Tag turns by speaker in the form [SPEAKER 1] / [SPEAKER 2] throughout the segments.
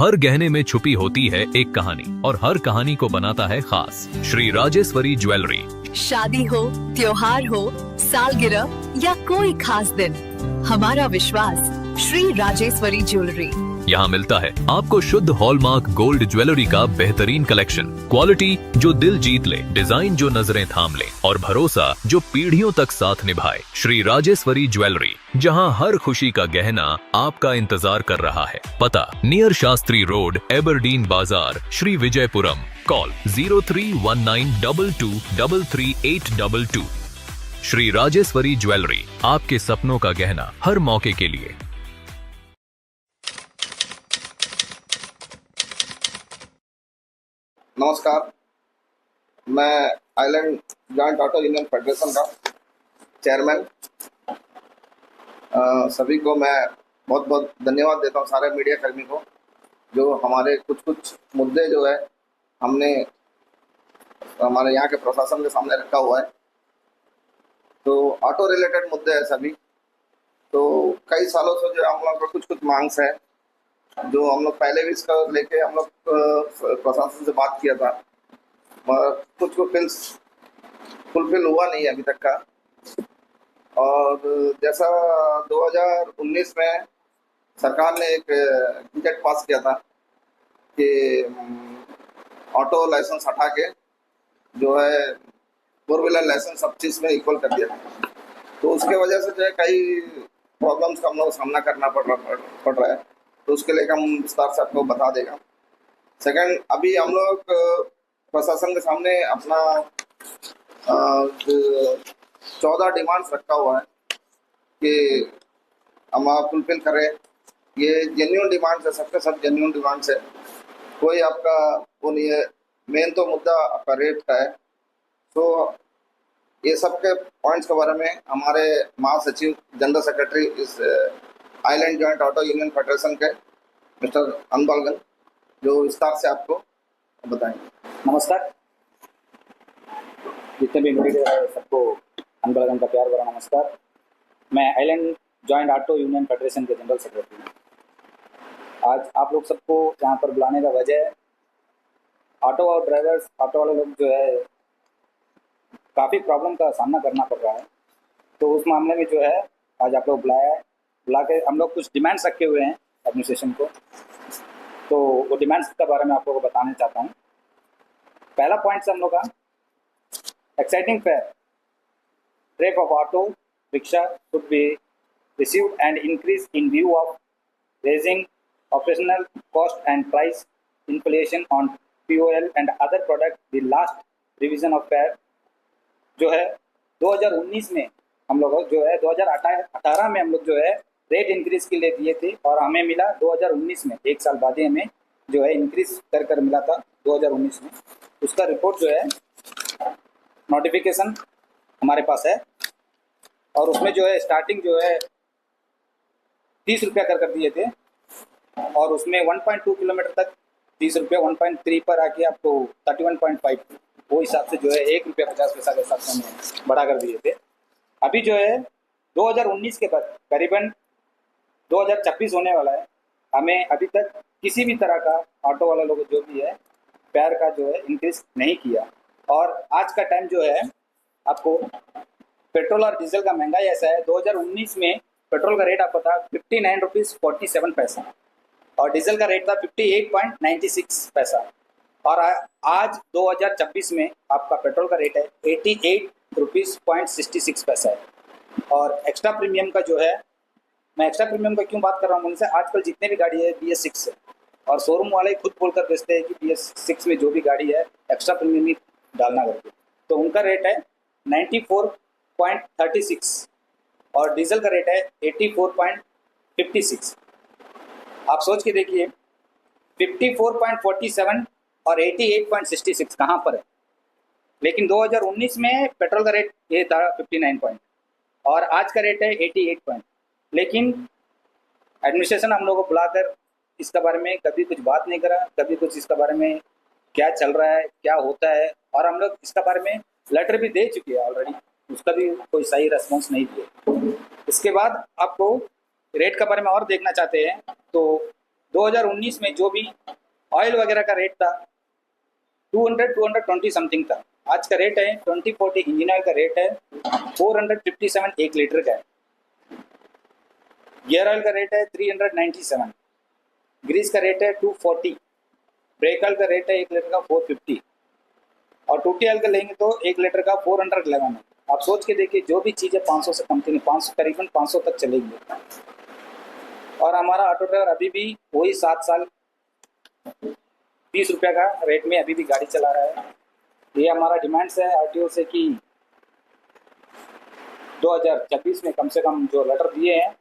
[SPEAKER 1] हर गहने में छुपी होती है एक कहानी और हर कहानी को बनाता है खास। श्री राजेश्वरी ज्वेलरी।
[SPEAKER 2] शादी हो, त्योहार हो, सालगिरह या कोई खास दिन, हमारा विश्वास श्री राजेश्वरी ज्वेलरी।
[SPEAKER 1] यहाँ मिलता है आपको शुद्ध हॉलमार्क गोल्ड ज्वेलरी का बेहतरीन कलेक्शन, क्वालिटी जो दिल जीत ले, डिजाइन जो नजरें थाम ले और भरोसा जो पीढ़ियों तक साथ निभाए। श्री राजेश्वरी ज्वेलरी, जहाँ हर खुशी का गहना आपका इंतजार कर रहा है। पता नियर शास्त्री रोड, एबरडीन बाजार, श्री विजयपुरम। कॉल 031922333822। श्री राजेश्वरी ज्वेलरी, आपके सपनों का गहना हर मौके के लिए।
[SPEAKER 3] नमस्कार, मैं island joint auto union federation का चेयरमैन। सभी को मैं बहुत बहुत धन्यवाद देता हूँ, सारे मीडिया कर्मी को, जो हमारे कुछ मुद्दे जो है हमने हमारे यहाँ के प्रशासन के सामने रखा हुआ है। तो ऑटो रिलेटेड मुद्दे हैं सभी। तो कई सालों से जो हम लोग का कुछ मांग है, जो हम लोग पहले भी इसका लेके हम लोग प्रशासन से बात किया था, मगर कुछ फुलफिल हुआ नहीं अभी तक का। और जैसा 2019 में सरकार ने एक बजट पास किया था कि ऑटो लाइसेंस हटा के जो है फोर व्हीलर लाइसेंस सब चीज़ में इक्वल कर दिया। तो उसके वजह से जो है कई प्रॉब्लम्स का हम लोग सामना करना पड़ रहा है। तो उसके लिए हम विस्तार से आपको बता देगा। सेकंड, अभी हम लोग प्रशासन के सामने अपना 14 डिमांड्स रखा हुआ है कि हम आप फुलफिल करें। ये जेन्युइन डिमांड्स है, सबके सब जेन्युइन डिमांड्स है, कोई आपका वो नहीं है। मेन तो मुद्दा आपका रेट का है। तो ये सब के पॉइंट्स के बारे में हमारे महासचिव जनरल सेक्रेटरी इस island joint auto union federation के मिस्टर अनबलगन जो विस्तार से आपको बताएंगे।
[SPEAKER 4] नमस्कार, जितने भी मीडिया है सबको अनबलगन का प्यार भरा नमस्कार। मैं island joint auto union federation के जनरल सेक्रेटरी हूँ। आज आप लोग सबको यहाँ पर बुलाने का वजह है, ऑटो और ड्राइवर्स, ऑटो वाले लोग जो है काफ़ी प्रॉब्लम का सामना करना पड़ रहा है। तो उस मामले में जो है आज आप लोग बुला के हम लोग कुछ डिमांड्स रखे हुए हैं एडमिनिस्ट्रेशन को। तो वो डिमांड्स के बारे में आप लोगों को बताना चाहता हूँ। पहला पॉइंट हम लोग का exciting fair rate of auto rickshaw should be received and increase in view of raising operational cost and price inflation on POL and other product. The last revision of fair जो है 2019 में हम लोग जो है 2018 में हम लोग जो है रेट इंक्रीज के लिए दिए थे और हमें मिला 2019 में, एक साल बाद ही हमें जो है इंक्रीज कर मिला था 2019 में। उसका रिपोर्ट जो है नोटिफिकेशन हमारे पास है और उसमें जो है स्टार्टिंग जो है 30 रुपया कर दिए थे और उसमें 1.2 किलोमीटर तक 30 रुपया, 1.3 पर आके आपको 31.5 वो हिसाब से जो है 1 रुपया 50 पैसा के हिसाब से हमें बढ़ा कर दिए थे। अभी जो है 2019 के बाद करीबन 2026 होने वाला है, हमें अभी तक किसी भी तरह का ऑटो वाला लोग जो भी है फेयर का जो है इंक्रीज नहीं किया। और आज का टाइम जो है आपको पेट्रोल और डीजल का महंगाई ऐसा है, 2019 में पेट्रोल का रेट आपको था 59 रुपीज़ 47 पैसा और डीजल का रेट था 58.96 पैसा और आज 2026 में आपका पेट्रोल का रेट है 88 रुपीज़ 66 पैसा है। और एक्स्ट्रा प्रीमियम का जो है, मैं एक्स्ट्रा प्रीमियम का क्यों बात कर रहा हूँ उनसे, आजकल जितने भी गाड़ी है BS6 है और शोरूम वाले खुद बोलकर बेचते हैं कि BS6 में जो भी गाड़ी है एक्स्ट्रा प्रीमियम ही डालना करके, तो उनका रेट है 94.36 और डीजल का रेट है 84.56। आप सोच के देखिए 54.47 और 88.66 कहाँ पर है। लेकिन 2019 में पेट्रोल का रेट ये था 59 पॉइंट और आज का रेट है 88 पॉइंट। लेकिन एडमिनिस्ट्रेशन हम लोगों को बुलाकर इसके बारे में कभी कुछ बात नहीं करा, कभी कुछ इसके बारे में क्या चल रहा है, क्या होता है, और हम लोग इसके बारे में लेटर भी दे चुके हैं ऑलरेडी, उसका भी कोई सही रेस्पॉन्स नहीं दिया। इसके बाद आपको रेट के बारे में और देखना चाहते हैं तो 2019 में जो भी ऑयल वगैरह का रेट था 220 समथिंग था, आज का रेट है 2040 इंजन ऑयल का रेट है 457 1 लीटर का है। गियर ऑयल का रेट है 397, ग्रीस का रेट है 240, ब्रेक ऑयल का रेट है 1 लीटर का 450 और टूटी ऑयल का लेंगे तो 1 लीटर का 411 है। आप सोच के देखिए, जो भी चीज़ें 500 से कम थी, 500 करीबन 500 तक चलेगी। और हमारा ऑटो ड्राइवर अभी भी वही 7 साल 20 रुपये का रेट में अभी भी गाड़ी चला रहा है। ये हमारा डिमांड्स है आरटीओ से कि 2026 में कम से कम जो लेटर दिए हैं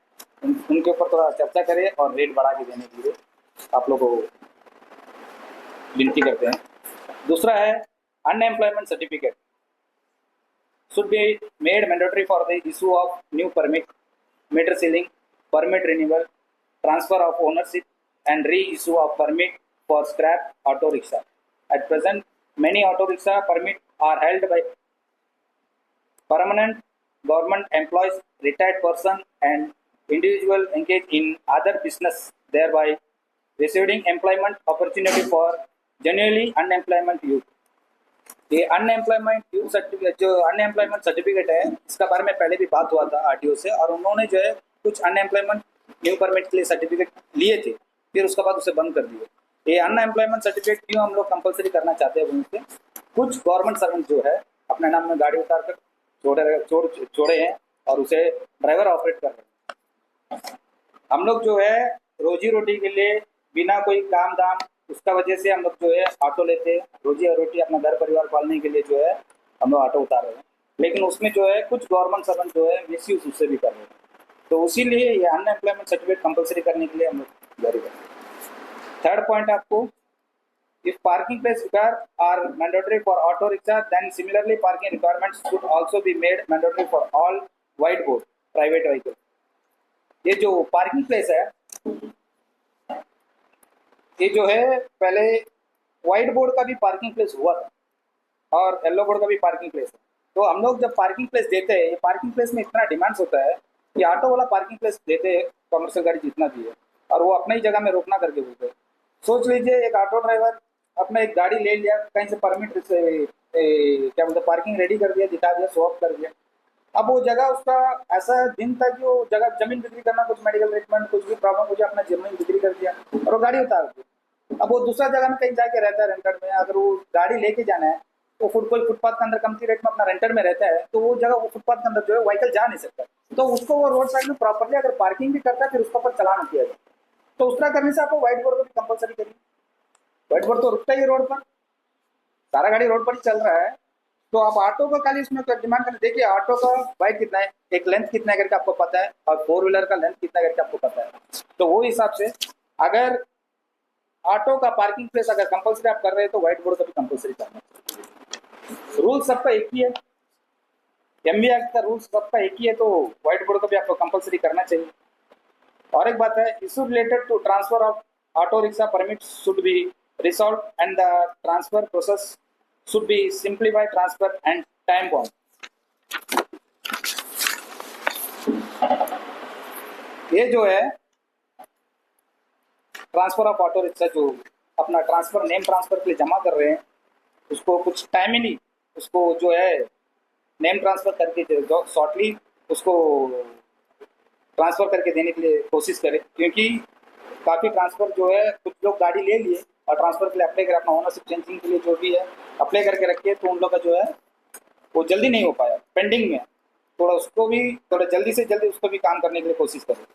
[SPEAKER 4] उनके ऊपर थोड़ा चर्चा करें और रेट बढ़ा के देने के लिए आप लोगों को विनती करते हैं। दूसरा है unemployment certificate should be made mandatory for the issue of new permit, meter sealing, permit renewal, transfer of ownership and reissue of permit for scrap auto rickshaw. At present, many auto rickshaw permits are held by permanent government employees, retired person and individual engaged in other business, thereby receiving employment opportunity for genuinely unemployment youth. ये unemployment youth certificate, जो unemployment certificate है, इसका बारे में पहले भी बात हुआ था आरटीओ से और उन्होंने जो है कुछ अनएम्प्लॉयमेंट न्यू परमिट के लिए सर्टिफिकेट लिए थे, फिर उसके बाद उसे बंद कर दिए। ये अनएम्प्लॉयमेंट सर्टिफिकेट क्यों हम लोग कंपलसरी करना चाहते हैं उनसे? कुछ गवर्नमेंट सर्वेंट जो है अपने नाम में गाड़ी उतार कर छोड़े हैं और उसे ड्राइवर ऑपरेट कर रहे हैं। हम लोग जो है रोजी रोटी के लिए बिना कोई काम दाम, उसका वजह से हम लोग जो है ऑटो लेते हैं, रोजी और रोटी अपना घर परिवार पालने के लिए जो है हम लोग ऑटो उतार रहे हैं, लेकिन उसमें जो है कुछ गवर्नमेंट सर्वेंट जो है मिसयूज उससे भी कर रहे हैं। तो इसीलिए ये अनएम्प्लॉयमेंट सर्टिफिकेट कंपलसरी करने के लिए हम लोग जारी करें। थर्ड पॉइंट आपको, if parking place require are mandatory for auto rickshaw, then similarly parking requirements should also be made mandatory for all white board private vehicle. ये जो पार्किंग प्लेस है, ये जो है पहले वाइट बोर्ड का भी पार्किंग प्लेस हुआ था और येलो बोर्ड का भी पार्किंग प्लेस है। तो हम लोग जब पार्किंग प्लेस देते हैं, पार्किंग प्लेस में इतना डिमांड्स होता है कि ऑटो वाला पार्किंग प्लेस देते हैं कमर्शियल गाड़ी जितना भी है और वो अपनी ही जगह में रोकना करके बोलते हैं। सोच लीजिए एक ऑटो ड्राइवर अपना एक गाड़ी ले लिया, कहीं से परमिट से क्या बोलते पार्किंग रेडी कर दिया, दिखा दिया, शो ऑफ कर दिया। अब वो जगह उसका ऐसा दिन था कि वो जगह जमीन बिक्री करना, कुछ मेडिकल ट्रीटमेंट, कुछ भी प्रॉब्लम हो जाए, अपना जमीन बिक्री कर दिया और वो गाड़ी उतार दी। अब वो दूसरा जगह में कहीं जाके रहता है रेंटेड में, अगर वो गाड़ी लेके जाना है तो कोई फुटपाथ के अंदर कमती रेट में अपना रेंटेड में रहता है, तो वो जगह वो फुटपाथ के अंदर जो है व्हीकल जा नहीं सकता, तो उसको वो रोड साइड में प्रॉपर्ली अगर पार्किंग भी करता है फिर उसका ऊपर चलान किया जाए। तो उस तरह करने से आपको व्हाइट बोर्ड को भी कंपलसरी करिए। व्हाइट बोर्ड तो रुकता ही है रोड पर, सारा गाड़ी रोड पर ही चल रहा है। तो आप ऑटो का खाली इसमें डिमांड करके देखिए, ऑटो का वाइड कितना है, एक लेंथ कितना करके आपको पता है और 4 व्हीलर का लेंथ कितना करके आपको पता है। तो वो हिसाब से अगर ऑटो का पार्किंग प्लेस अगर कंपलसरी आप कर रहे हैं तो व्हाइट बोर्ड का भी कंपलसरी करना चाहिए। रूल सबका एक ही है, एमवी एक्ट का रूल सबका एक ही है, तो व्हाइट बोर्ड का भी आपको कंपलसरी करना चाहिए। और एक बात है, issue related to transfer of auto rickshaw permit should be resolve and the transfer process should be simplified, transfer and time bound. ये जो है ट्रांसफर ऑफ ऑटो रिक्शा, जो अपना ट्रांसफर नेम ट्रांसफर के लिए जमा कर रहे हैं, उसको कुछ टाइम ही नहीं, उसको जो है नेम ट्रांसफर करके जो शॉर्टली उसको ट्रांसफर करके देने के लिए कोशिश करें, क्योंकि काफ़ी ट्रांसफर जो है कुछ लोग गाड़ी ले लिए और ट्रांसफर के लिए अप्लाई कर अपना ओनरशिप चेंजिंग के लिए जो भी है अप्लाई करके रखिए, तो उन लोग का जो है वो जल्दी नहीं हो पाया, पेंडिंग में। थोड़ा उसको भी थोड़ा जल्दी से जल्दी उसको भी काम करने के लिए कोशिश करें।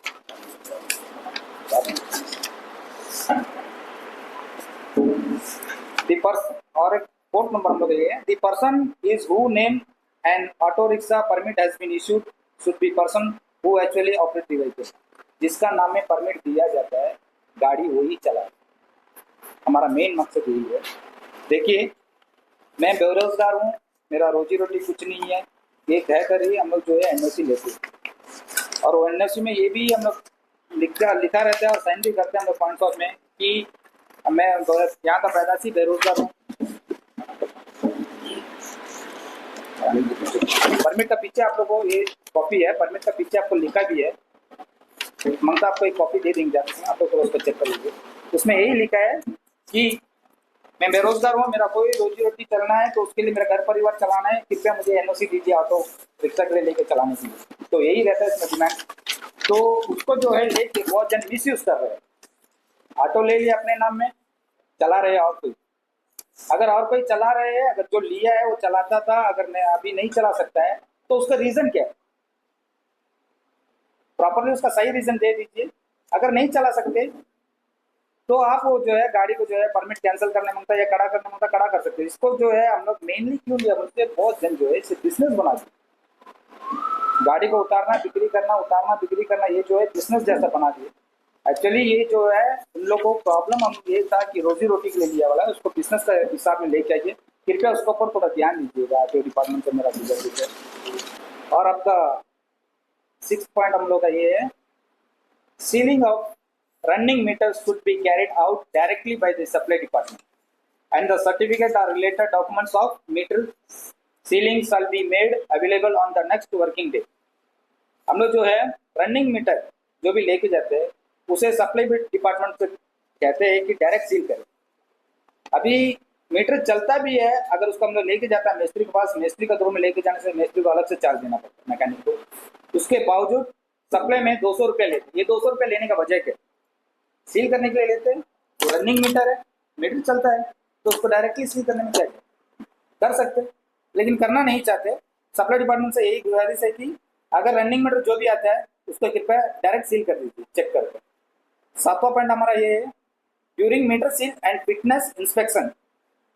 [SPEAKER 4] और एक 4th नंबर हम लोग ये, the person is who name and auto rickshaw permit has been issued should be person who actually operate the vehicle. जिसका नाम में परमिट दिया जाता है गाड़ी वही चलाए, हमारा मेन मकसद यही है। देखिए, मैं बेरोजगार हूँ, मेरा रोजी रोटी कुछ नहीं है, ये कहकर ही हम लोग जो है एनओसी लेते हैं और वो एनओसी में ये भी हम लोग लिखा रहता है और साइन भी करते हैं हम लोग पॉइंट्स ऑफ में कि मैं यहाँ का पैदाशी बेरोजगार हूँ। परमिट का पीछे आप लोगों को ये कॉपी है, परमिट का पीछे आपको लिखा भी है, मंगता आपको एक कॉपी दे देंगे, जाते हैं आप लोग उसको चेक कर लीजिए। उसमें यही लिखा है कि मैं बेरोजगार हूँ, मेरा कोई रोजी रोटी चलना है, तो उसके लिए मेरा घर परिवार चलाना है, कृपया मुझे एनओसी दीजिए ऑटो रिक्शा के लिए लेके चलाने के लिए। तो यही रहता है इसमें डिमांड। तो उसको जो है लेके बहुत जन मिस यूज कर रहे हैं। ऑटो ले लिया अपने नाम में, चला रहे और कोई, अगर और कोई चला रहे हैं, अगर जो लिया है वो चलाता था, अगर मैं अभी नहीं चला सकता है तो उसका रीजन क्या है, प्रॉपरली उसका सही रीजन दे दीजिए। अगर नहीं चला सकते तो आप वो जो है गाड़ी को जो है परमिट कैंसिल करने मांगता है या कड़ा करने मांगता, कड़ा कर सकते हैं। इसको जो है हम लोग मेनली क्यों लिया बोलते हैं, बहुत जन जो है इसे बिजनेस बना दिया। गाड़ी को उतारना बिक्री करना, उतारना बिक्री करना, ये जो है बिजनेस जैसा बना दिए। एक्चुअली ये जो है उन लोगों को प्रॉब्लम हम ये था कि रोजी रोटी के लिए लिया वाला है, उसको बिजनेस का हिसाब में लेके आइए। कृपया उसके ऊपर थोड़ा ध्यान दीजिएगा, जो डिपार्टमेंट से मेरा गुजर है। और आपका 6 पॉइंट हम लोग का ये है, ceiling of running meters should be carried out directly by the supply department, and the certificate or related documents of meter sealing shall be made available on the next working day। हम लोग जो है running metre जो भी लेके जाते हैं उसे सप्लाई डिपार्टमेंट से कहते हैं कि डायरेक्ट सील करें। अभी मीटर चलता भी है, अगर उसको हम लोग लेके जाता है मिस्त्री के पास, मिस्त्री का 2 में लेके जाने से मिस्त्री को अलग से चार्ज देना पड़ता है मैकेनिक को। उसके बावजूद सप्लाई में 200 रुपये लेते। ये 200 रुपये लेने का वजह क्या, सील करने के लिए लेते हैं। तो रनिंग मीटर है, मीटर चलता है, तो उसको डायरेक्टली सील करने में क्या कर सकते हैं, लेकिन करना नहीं चाहते। सप्लाई डिपार्टमेंट से यही गुजारिश है कि अगर रनिंग मीटर जो भी आता है उसको कृपया डायरेक्ट सील कर दीजिए चेक करके। 7वां पॉइंट हमारा ये है, during meter seal and fitness inspection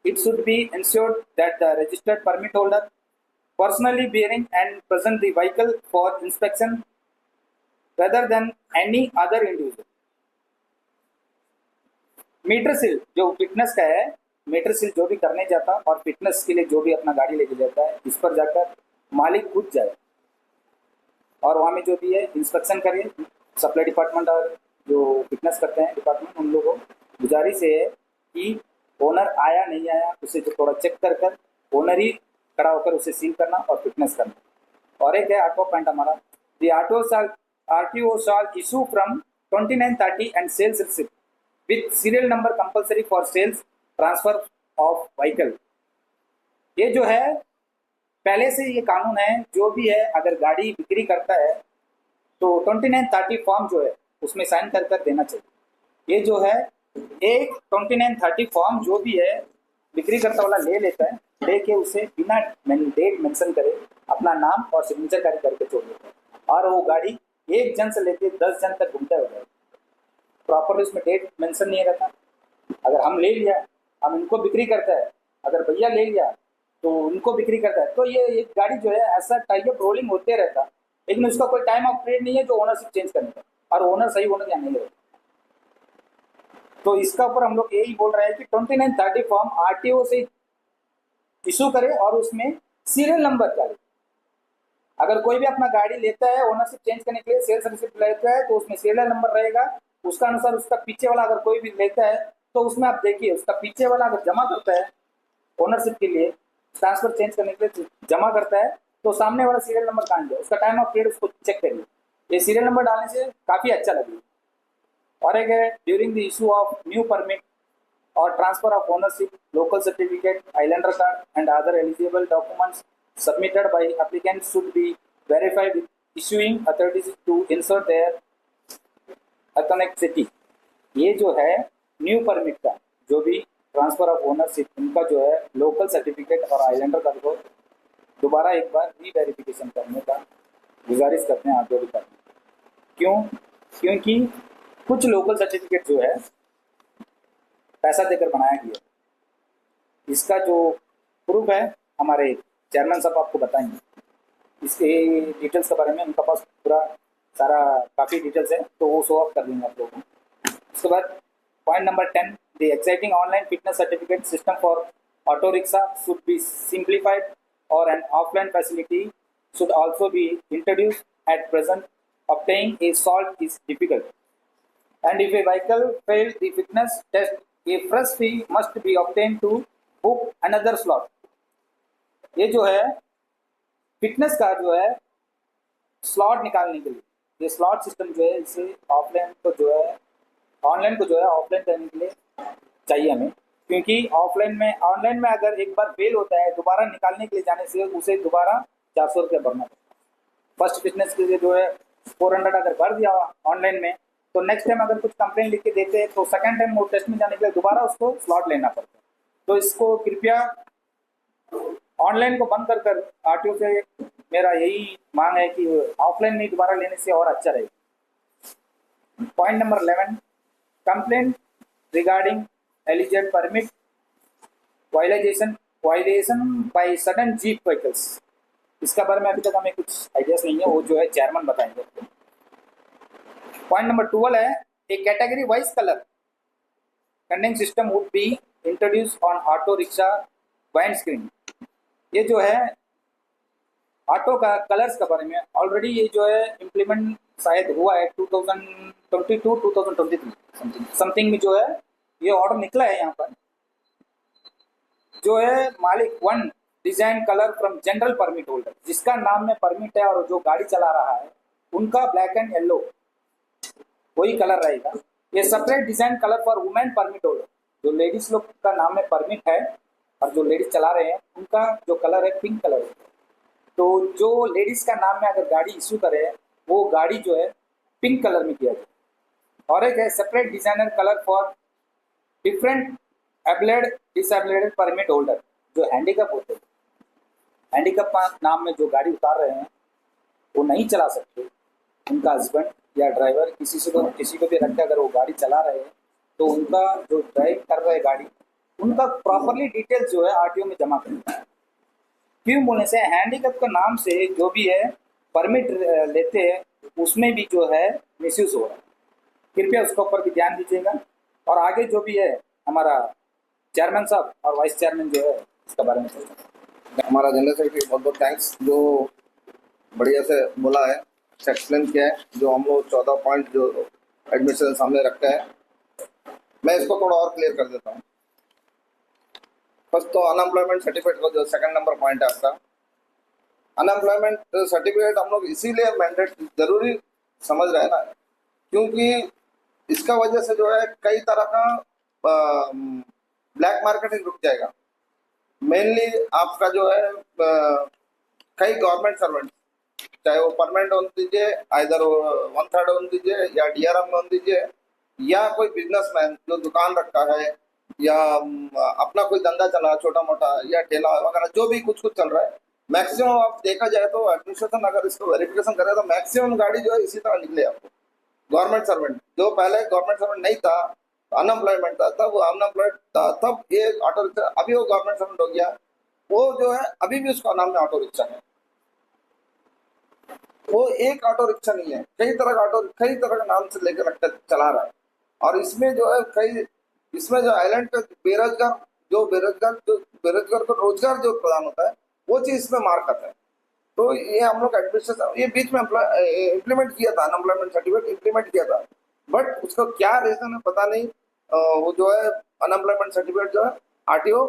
[SPEAKER 4] it should be ensured that the registered permit holder personally bearing and present the vehicle for inspection rather than any other individual। Meter seal जो fitness का है, metre seal जो भी करने जाता और fitness के लिए जो भी अपना गाड़ी लेके जाता है, इस पर जाकर मालिक खुद जाए और वहाँ में जो भी है इंस्पेक्शन करे। सप्लाई डिपार्टमेंट और जो फिटनेस करते हैं डिपार्टमेंट, उन लोगों को गुजारिश है कि ओनर आया नहीं आया उसे जो थोड़ा चेक कर कर ओनर ही खड़ा होकर उसे सील करना और फिटनेस करना। और एक है 8वां पॉइंट हमारा, the RTO shall issue from 2930 and sales receipt with serial number compulsory for sales transfer of vehicle। ये जो है पहले से ये कानून है, जो भी है अगर गाड़ी बिक्री करता है तो 2930 फॉर्म जो है उसमें साइन कर कर देना चाहिए। ये जो है एक 2930 फॉर्म जो भी है बिक्री करता वाला ले लेता है, लेके उसे बिना डेट मेंशन करे अपना नाम और सिग्नेचर करके छोड़ देता है, और वो गाड़ी एक जन से लेके 10 जन तक घूमता है। प्रॉपरली उसमें डेट मेंशन नहीं रहता। अगर हम ले लिया, हम इनको बिक्री करता है, अगर भैया ले लिया तो उनको बिक्री करता है, तो ये एक गाड़ी जो है ऐसा टाइप रोलिंग होते रहता, लेकिन उसका कोई टाइम ऑफ पीरियड नहीं है जो ओनरशिप चेंज करने का, और ओनर सही ओनर या नहीं है। तो इसका ऊपर हम लोग यही बोल रहे हैं कि 2930 फॉर्म RTO से इशू करे और उसमें सीरियल नंबर डाले। अगर कोई भी अपना गाड़ी लेता है ओनरशिप चेंज करने के लिए, सेल्स रिसिप्ट लेता है, तो उसमें सीरियल नंबर रहेगा, उसका अनुसार उसका पीछे वाला अगर कोई भी लेता है तो उसमें आप देखिए उसका पीछे वाला अगर जमा करता है ओनरशिप के लिए, ट्रांसफर चेंज करने के लिए जमा करता है, तो सामने वाला सीरियल नंबर कहाँ गया, उसका टाइम ऑफ पीरियड उसको चेक करिए। ये सीरियल नंबर डालने से काफ़ी अच्छा लगेगा। और एक है, during the issue of new permit और transfer of ownership, local certificate, islander card and other eligible documents submitted by applicant should be verified with issuing authorities to ensure their authenticity. ये जो है न्यू परमिट का जो भी transfer of ownership, उनका जो है लोकल सर्टिफिकेट और आइलैंडर कार्ड को दोबारा एक बार री वेरिफिकेशन करने का गुजारिश करते हैं आप लोग का। क्यों? क्योंकि कुछ लोकल सर्टिफिकेट जो है पैसा देकर बनाया गया, इसका जो प्रूफ है हमारे चेयरमैन साहब आपको बताएंगे इसके डिटेल्स के बारे में, उनका पास पूरा सारा काफ़ी डिटेल्स है, तो वो शो अप कर देंगे आप लोगों को। उसके बाद point number 10, the exciting online fitness certificate system for auto rickshaw should be simplified और an offline facility should also be introduced। At present, obtaining a salt is difficult, and if a vehicle failed the fitness test, a fresh fee must be obtained to book another slot। ये जो है fitness का जो है slot निकालने के लिए ये स्लॉट सिस्टम जो है इसे ऑफलाइन को जो है ऑनलाइन को जो है ऑफलाइन करने के लिए चाहिए हमें, क्योंकि ऑनलाइन में अगर एक बार फेल होता है दोबारा निकालने के लिए जाने से उसे दोबारा 400 रुपया भरना पड़ता है। फर्स्ट फिटनेस के लिए जो है 400 अगर भर दिया ऑनलाइन में, तो नेक्स्ट टाइम अगर कुछ कंप्लेन लिख के देते हैं तो सेकंड टाइम वो टेस्ट में जाने के लिए दोबारा उसको स्लॉट लेना पड़ता है। तो इसको कृपया ऑनलाइन को बंद कर आरटीओ से मेरा यही मांग है कि ऑफलाइन में दोबारा लेने से और अच्छा रहेगा। Point number 11, complaint regarding alleged permit violation by sudden jeep vehicles. इसका बारे में अभी तक हमें कुछ आइडियाज नहीं है, वो जो है चेयरमैन बताएंगे। पॉइंट नंबर 12 है a category wise colour coding system would be introduce on auto rickshaw windscreen. ये जो है ऑटो का कलर्स के बारे में ऑलरेडी ये जो है इम्प्लीमेंट शायद हुआ है 2022-2023 समथिंग में जो है ये ऑर्डर निकला है। यहाँ पर जो है मालिक 1 design colour from general permit holder, जिसका नाम में परमिट है और जो गाड़ी चला रहा है उनका ब्लैक एंड येलो वही कलर रहेगा। ये separate design colour for women permit holder, जो लेडीज लोग का नाम में परमिट है और जो लेडीज चला रहे हैं उनका जो कलर है पिंक कलर है। तो जो लेडीज का नाम में अगर गाड़ी इश्यू करे वो गाड़ी जो है पिंक कलर में किया जाए। और एक है separate designer colour for different abled disabled permit holder, जो हैंडीकैप होते हैं। हैंडीकैप नाम में जो गाड़ी उतार रहे हैं वो नहीं चला सकते, उनका हस्बैंड या ड्राइवर किसी को भी रख के अगर वो गाड़ी चला रहे हैं तो उनका जो ड्राइव कर रहे गाड़ी उनका प्रॉपरली डिटेल्स जो है आरटीओ में जमा करना है। क्यों बोलने से हैंडीकैप का नाम से जो भी है परमिट लेते हैं उसमें भी जो है मिसयूज हो रहा है। कृपया उसके ऊपर भी ध्यान दीजिएगा। और आगे जो भी है हमारा चेयरमैन साहब और वाइस चेयरमैन जो है इसके बारे में सोचें।
[SPEAKER 3] हमारा जनरल सेक्रेटरी बहुत बहुत थैंक्स, जो बढ़िया से बोला है, एक्सप्लेन किया है। जो हम लोग 14 पॉइंट जो एडमिनिस्ट्रेशन सामने रखते हैं, मैं इसको थोड़ा और क्लियर कर देता हूँ। फर्स्ट तो अनएम्प्लॉयमेंट सर्टिफिकेट का जो सेकंड नंबर पॉइंट है आपका, अनएम्प्लॉयमेंट सर्टिफिकेट हम लोग इसीलिए मैंडेट जरूरी समझ रहे हैं ना, क्योंकि इसका वजह से जो है कई तरह का ब्लैक मार्केटिंग रुक जाएगा। मेनली आपका जो है कई गवर्नमेंट सर्वेंट, चाहे वो परमानेंट होने दीजिए, आइदर 1/3 होने दीजिए या डीआरएम होने दीजिए, या कोई बिजनेसमैन जो दुकान रखा है या अपना कोई धंधा चला छोटा मोटा या ठेला वगैरह जो भी कुछ चल रहा है, मैक्सिमम आप देखा जाए तो एडमिनिस्ट्रेशन अगर इसको वेरिफिकेशन करे तो मैक्सिमम गाड़ी जो है इसी तरह निकले आपको। गवर्नमेंट सर्वेंट जो पहले गवर्नमेंट सर्वेंट नहीं था, अनएम्प्लॉयमेंट था, तब अनएम्प्लॉयड था, तब ये ऑटो रिक्शा, अभी वो गवर्नमेंट सर्वेंट हो गया, वो जो है अभी भी उसका नाम में ऑटो रिक्शा है। वो एक ऑटो रिक्शा नहीं है, कई तरह का ऑटो, कई तरह का नाम से लेकर रखकर चला रहा है। और इसमें जो है इसमें जो आइलैंड पे बेरोजगार को रोजगार जो प्रदान होता है वो चीज इसमें मार खाता है। तो ये हम लोग एडमिनिस्ट्रेशन ये बीच में इम्प्लीमेंट किया था, अनएम्प्लॉयमेंट सर्टिफिकेट इम्प्लीमेंट किया था, बट उसका क्या रीजन है पता नहीं। वो जो है अनएम्प्लॉयमेंट सर्टिफिकेट जो है आरटीओ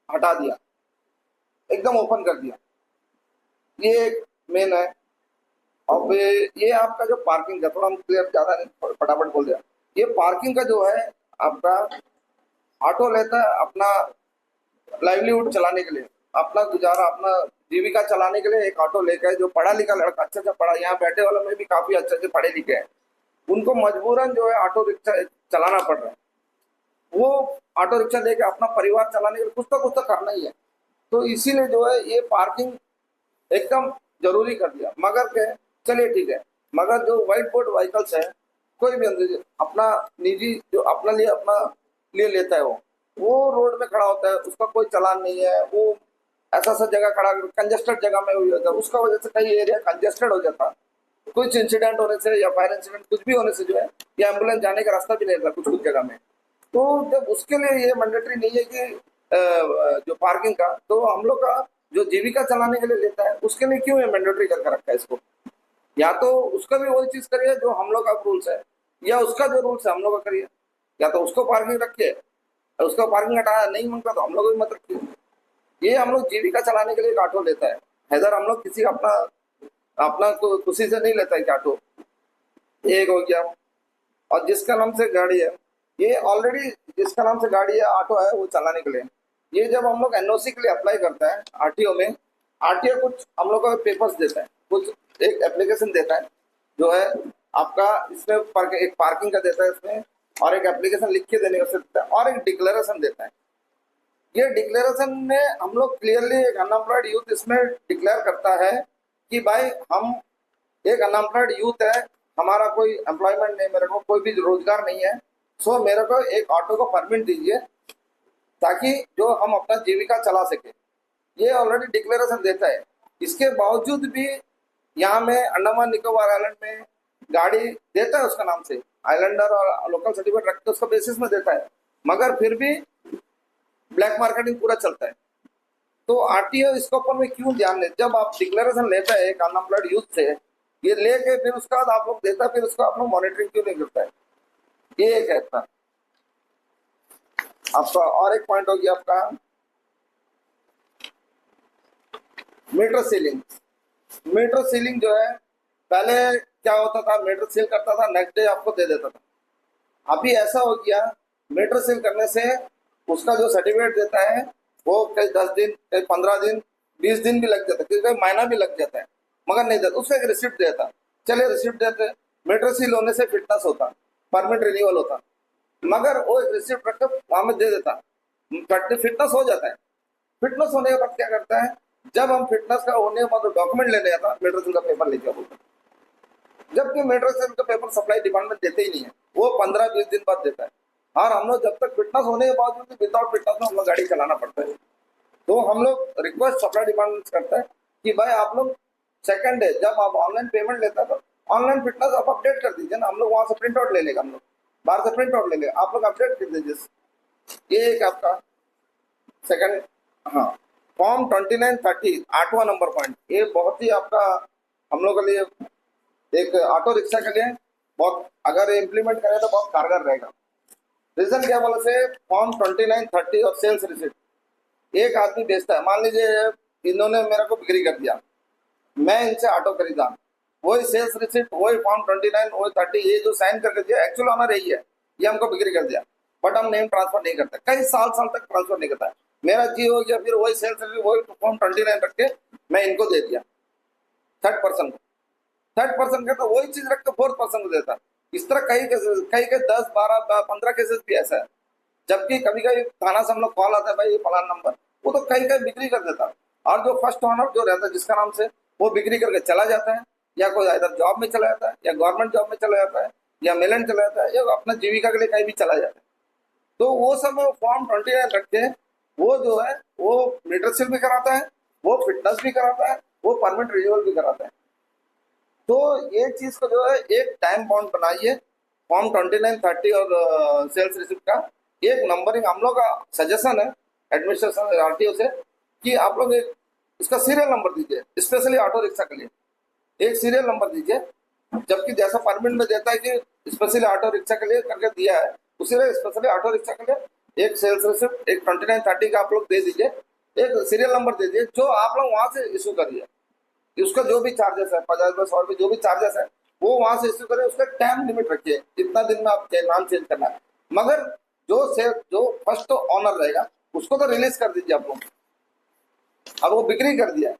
[SPEAKER 3] हटा दिया, एकदम ओपन कर दिया। ये एक मेन है। अब ये आपका जो पार्किंग का, थोड़ा हम क्लियर ज़्यादा नहीं फटाफट बोल दिया, ये पार्किंग का जो है आपका ऑटो लेता है अपना लाइवलीहुड चलाने के लिए, अपना गुजारा, अपना जीविका चलाने के लिए एक ऑटो लेकर है। जो पढ़ा लिखा लड़का, अच्छा अच्छा पढ़ा, यहाँ बैठे वालों में भी काफ़ी अच्छे अच्छे पढ़े लिखे हैं, उनको मजबूरन जो है ऑटो रिक्शा चलाना पड़ रहा है। वो ऑटो रिक्शा लेके अपना परिवार चलाने के लिए कुछ तो करना ही है। तो इसीलिए जो है ये पार्किंग एकदम जरूरी कर दिया। मगर के चलिए ठीक है, मगर जो व्हाइट बोर्ड व्हीकल्स है, कोई भी अपना निजी जो अपना लिए लेता है वो रोड में खड़ा होता है, उसका कोई चालान नहीं है, वो ऐसा जगह खड़ा कंजेस्टेड जगह में हो जाता है, उसका वजह से कई एरिया कंजेस्टेड हो जाता है। कुछ इंसिडेंट होने से या फायर इंसिडेंट कुछ भी होने से जो है ये एम्बुलेंस जाने का रास्ता भी नहीं रहता कुछ जगह में। तो जब उसके लिए ये मैंडेटरी नहीं है कि जो पार्किंग का, तो हम लोग का जो जीविका चलाने के लिए लेता है उसके लिए क्यों ये मैंडेटरी करके रखा है इसको। या तो उसका भी वही चीज करिए जो हम लोग का रूल्स है, या उसका जो रूल्स है हम लोग का करिए, या तो उसको पार्किंग रखिए, उसका पार्किंग हटाया नहीं मांगता तो हम लोग भी मत रखिए। ये हम लोग जीविका चलाने के लिए एक ऑटो लेता है, हैदर हम लोग किसी अपना खुशी से नहीं लेता है कि ऑटो। एक हो गया। और जिसका नाम से गाड़ी है, ये ऑलरेडी जिसका नाम से गाड़ी है, ऑटो है, वो चलाने के लिए, ये जब हम लोग एनओसी के लिए अप्लाई करते हैं आरटीओ में, आरटीओ कुछ हम लोग को पेपर्स देता है, कुछ एक एप्लीकेशन देता है जो है आपका, इसमें एक पार्किंग का देता है इसमें, और एक एप्लीकेशन लिख के देने का देता है, और एक डिक्लेरेशन देता है। ये डिक्लेरेशन में हम लोग क्लियरली एक अनएम्प्लॉयड यूथ इसमें डिक्लेयर करता है कि भाई हम एक अनएम्प्लॉयड यूथ है, हमारा कोई एम्प्लॉयमेंट नहीं, मेरे को कोई भी रोजगार नहीं है, सो मेरे को एक ऑटो को परमिट दीजिए ताकि जो हम अपना जीविका चला सके। ये ऑलरेडी डिक्लेरेशन देता है। इसके बावजूद भी यहाँ में अंडमान निकोबार आइलैंड में गाड़ी देता है उसका नाम से, आइलैंडर और लोकल सर्टिफिकेट रख के उसका बेसिस में देता है, मगर फिर भी ब्लैक मार्केटिंग पूरा चलता है। तो आरटीओ इसके ऊपर में क्यों ध्यान दे? जब आप डिक्लेरेशन लेता है एक अनएम्प्लॉयड यूथ से, ये लेके फिर उसके बाद आप लोग देता है, फिर उसका आप लोग मॉनिटरिंग क्यों नहीं करता है? ये एक है आपका। और एक पॉइंट हो गया आपका मीटर सीलिंग। मीटर सीलिंग जो है, पहले क्या होता था, मीटर सील करता था, नेक्स्ट डे आपको दे देता था। अभी ऐसा हो गया, मीटर सील करने से उसका जो सर्टिफिकेट देता है वो कई 10 दिन, कई 15 दिन, 20 दिन भी लग जाता है, कई महीना भी लग जाता है, मगर नहीं देता। उसका एक रिसिप्ट देता, चलिए रिसिप्ट देते, मीटर सील होने से फिटनेस होता, परमिट रिन्यूअल होता, मगर वो एक रिसिप्ट रखकर वहां में दे देता, फिटनेस हो जाता है। फिटनेस होने के बाद क्या करता है, जब हम फिटनेस का होने के बाद डॉक्यूमेंट लेने आता, मीटर सील का पेपर लेके बोलता, जबकि मीटर सील का पेपर सप्लाई डिपार्टमेंट देते ही नहीं है, वो 15-20 दिन बाद देता है। और हम लोग जब तक फिटनेस होने के बावजूद भी विदाउट फिटनेस में हम लोग गाड़ी चलाना पड़ता है। तो हम लोग रिक्वेस्ट सप्लाई डिपार्टमेंट करता है कि भाई आप लोग सेकंड डे जब आप ऑनलाइन पेमेंट लेता है तो ऑनलाइन फिटनेस आप अपडेट कर दीजिए ना, हम लोग वहां से प्रिंट आउट ले लेगा, हम लोग बाहर से प्रिंट आउट ले लेगा, आप लोग अपडेट कर दीजिए। ये एक आपका सेकंड। हाँ, फॉर्म 2930 8वां नंबर पॉइंट, ये बहुत ही आपका हम लोग के लिए, एक ऑटो रिक्शा के लिए बहुत, अगर इम्प्लीमेंट करें तो बहुत कारगर रहेगा। रीजन क्या बोले से, फॉर्म 2930 और सेल्स रिसिप्ट एक आदमी बेचता है, मान लीजिए इन्होंने मेरे को बिक्री कर दिया, मैं इनसे ऑटो खरीदा, वही सेल्स रिसिप्ट, वही फॉर्म 29, वही 30, ये जो साइन करके दिया एक्चुअल ऑनर यही है, ये हमको बिक्री कर दिया, बट हम नेम ट्रांसफर नहीं करते, कई साल तक ट्रांसफर नहीं करता है। मेरा जी हो गया, फिर वही सेल्स रिसिप्ट, वही फॉर्म 29 रख के मैं इनको दे दिया थर्ड पर्सन को, थर्ड पर्सन का तो वही चीज रख के फोर्थ पर्सन को देता। इस तरह कई 10, 12, 15 केसेस भी ऐसा है। जबकि कभी कभी थाना से हम लोग कॉल आता है, भाई ये फलाना नंबर, वो तो कई बिक्री कर देता, और जो फर्स्ट ऑनर जो रहता है जिसका नाम से, वो बिक्री करके चला जाता है, या कोई इधर जॉब में चला जाता है, या गवर्नमेंट जॉब में चला जाता है, या मिलन चला जाता है, या अपना जीविका के लिए कहीं भी चला जाता है। तो वो सब फॉर्म 29 रख के वो जो है वो मीटर सील भी कराता है, वो फिटनेस भी कराता है, वो परमिट रिन्यूअल भी कराता है। तो ये चीज को जो है एक टाइम बाउंड बनाइए, फॉर्म 29, 30 और सेल्स रिसिप्ट का एक नंबरिंग हम लोग का सजेशन है एडमिनिस्ट्रेशन आरटीओ से कि आप लोग एक इसका सीरियल नंबर दीजिए, स्पेशली ऑटो रिक्शा के लिए एक सीरियल नंबर दीजिए। जबकि जैसा परमिट में देता है कि स्पेशली ऑटो रिक्शा के लिए करके दिया है, उसी तरह स्पेशली ऑटो रिक्शा के लिए एक सेल्स रिसिप्ट, एक 29, 30 का आप लोग दे दीजिए, एक सीरियल नंबर दे दीजिए, जो आप लोग वहां से इशू करिए, उसका जो भी चार्जेस है 50 रुपये 100 रुपये जो भी चार्जेस है वो वहां से इश्यू करें, उसका टाइम लिमिट रखिए, कितना दिन में आप नाम चेंज करना है। मगर जो फर्स्ट ऑनर रहेगा उसको तो रिलीज कर दीजिए आप लोग। अब वो बिक्री कर दिया,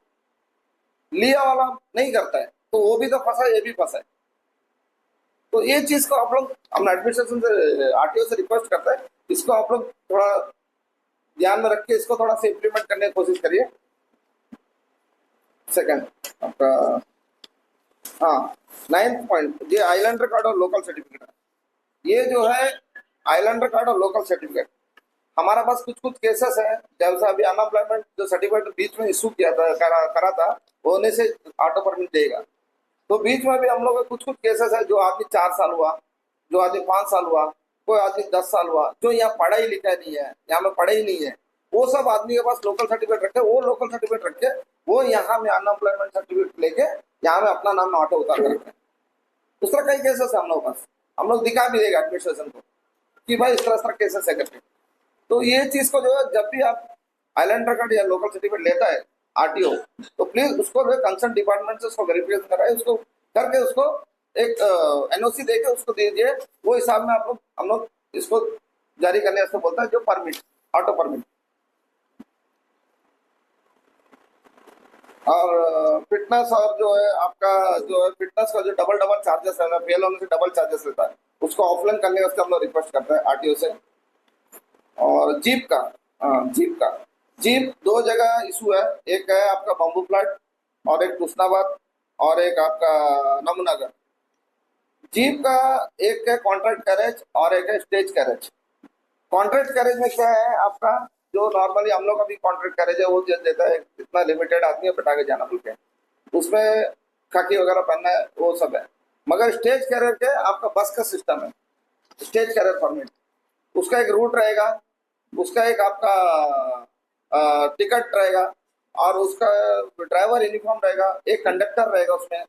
[SPEAKER 3] लिया वाला नहीं करता है, तो वो भी तो फंसा, ये भी फंसा है। तो ये चीज को आप लोग हम एडमिनिस्ट्रेशन से आरटीओ से रिक्वेस्ट करते हैं, इसको आप लोग थोड़ा ध्यान में रख के इसको थोड़ा सा इम्प्लीमेंट करने की कोशिश करिए। सेकंड आपका, हाँ 9th पॉइंट, ये आइलैंडर कार्ड और लोकल सर्टिफिकेट है। ये जो है आइलैंडर कार्ड और लोकल सर्टिफिकेट, हमारा पास कुछ केसेस है, जैसा अभी अनएम्प्लॉयमेंट जो सर्टिफिकेट बीच में इशू किया था, करा था, होने से ऑटो परमिट देगा। तो बीच में भी हम लोग कुछ केसेस है, जो आदमी 4 साल हुआ, जो आदमी 5 साल हुआ, कोई आदमी 10 साल हुआ, जो यहाँ पढ़ा ही लिखा नहीं है, यहाँ में पढ़े ही नहीं है, वो सब आदमी के पास लोकल सर्टिफिकेट रखे, वो लोकल सर्टिफिकेट रख के वो यहाँ में अनएम्प्लॉयमेंट सर्टिफिकेट लेके यहाँ में अपना नाम में ऑटो उतार कर रखे हैं। उस तरह कई केसेस है हम लोग पास, हम लोग दिखा भी देगा एडमिनिस्ट्रेशन को कि भाई इस तरह केसेस है करके। तो ये चीज को जो है जब भी आप आइलैंडर कार्ड या लोकल सर्टिफिकेट लेता है आरटीओ, तो प्लीज उसको कंसर्न डिपार्टमेंट से उसको वेरिफिकेशन कराए, उसको करके उसको एक एनओसी देके उसको दीजिए, वो हिसाब में आप लोग हम लोग इसको जारी करने वास्ते बोलता है, जो परमिट, ऑटो परमिट। और फिटनेस और जो है आपका जो है फिटनेस का जो डबल चार्जेस है, फेल होने से डबल चार्जेस लेता है, उसको ऑफलाइन करने वास्ते हम लोग रिक्वेस्ट करते हैं आरटीओ से। और जीप का, जीप दो जगह इशू है, एक है आपका बम्बू प्लाट और एक तुष्णाबाद और एक आपका नमूनागर। जीप का एक है कॉन्ट्रैक्ट कैरेज और एक है स्टेज कैरेज। कॉन्ट्रैक्ट कैरेज में क्या है आपका, जो नॉर्मली हम लोग का भी कॉन्ट्रैक्ट कैरेज है वो देता है, इतना लिमिटेड आदमी है पटा के जाना बोल के, उसमें खाकी वगैरह पहनना है, वो सब है। मगर स्टेज कैरेज के आपका बस का सिस्टम है, स्टेज कैरेज परमिट, उसका एक रूट रहेगा, उसका एक आपका टिकट रहेगा और उसका ड्राइवर यूनिफॉर्म रहेगा, एक कंडक्टर रहेगा उसमें,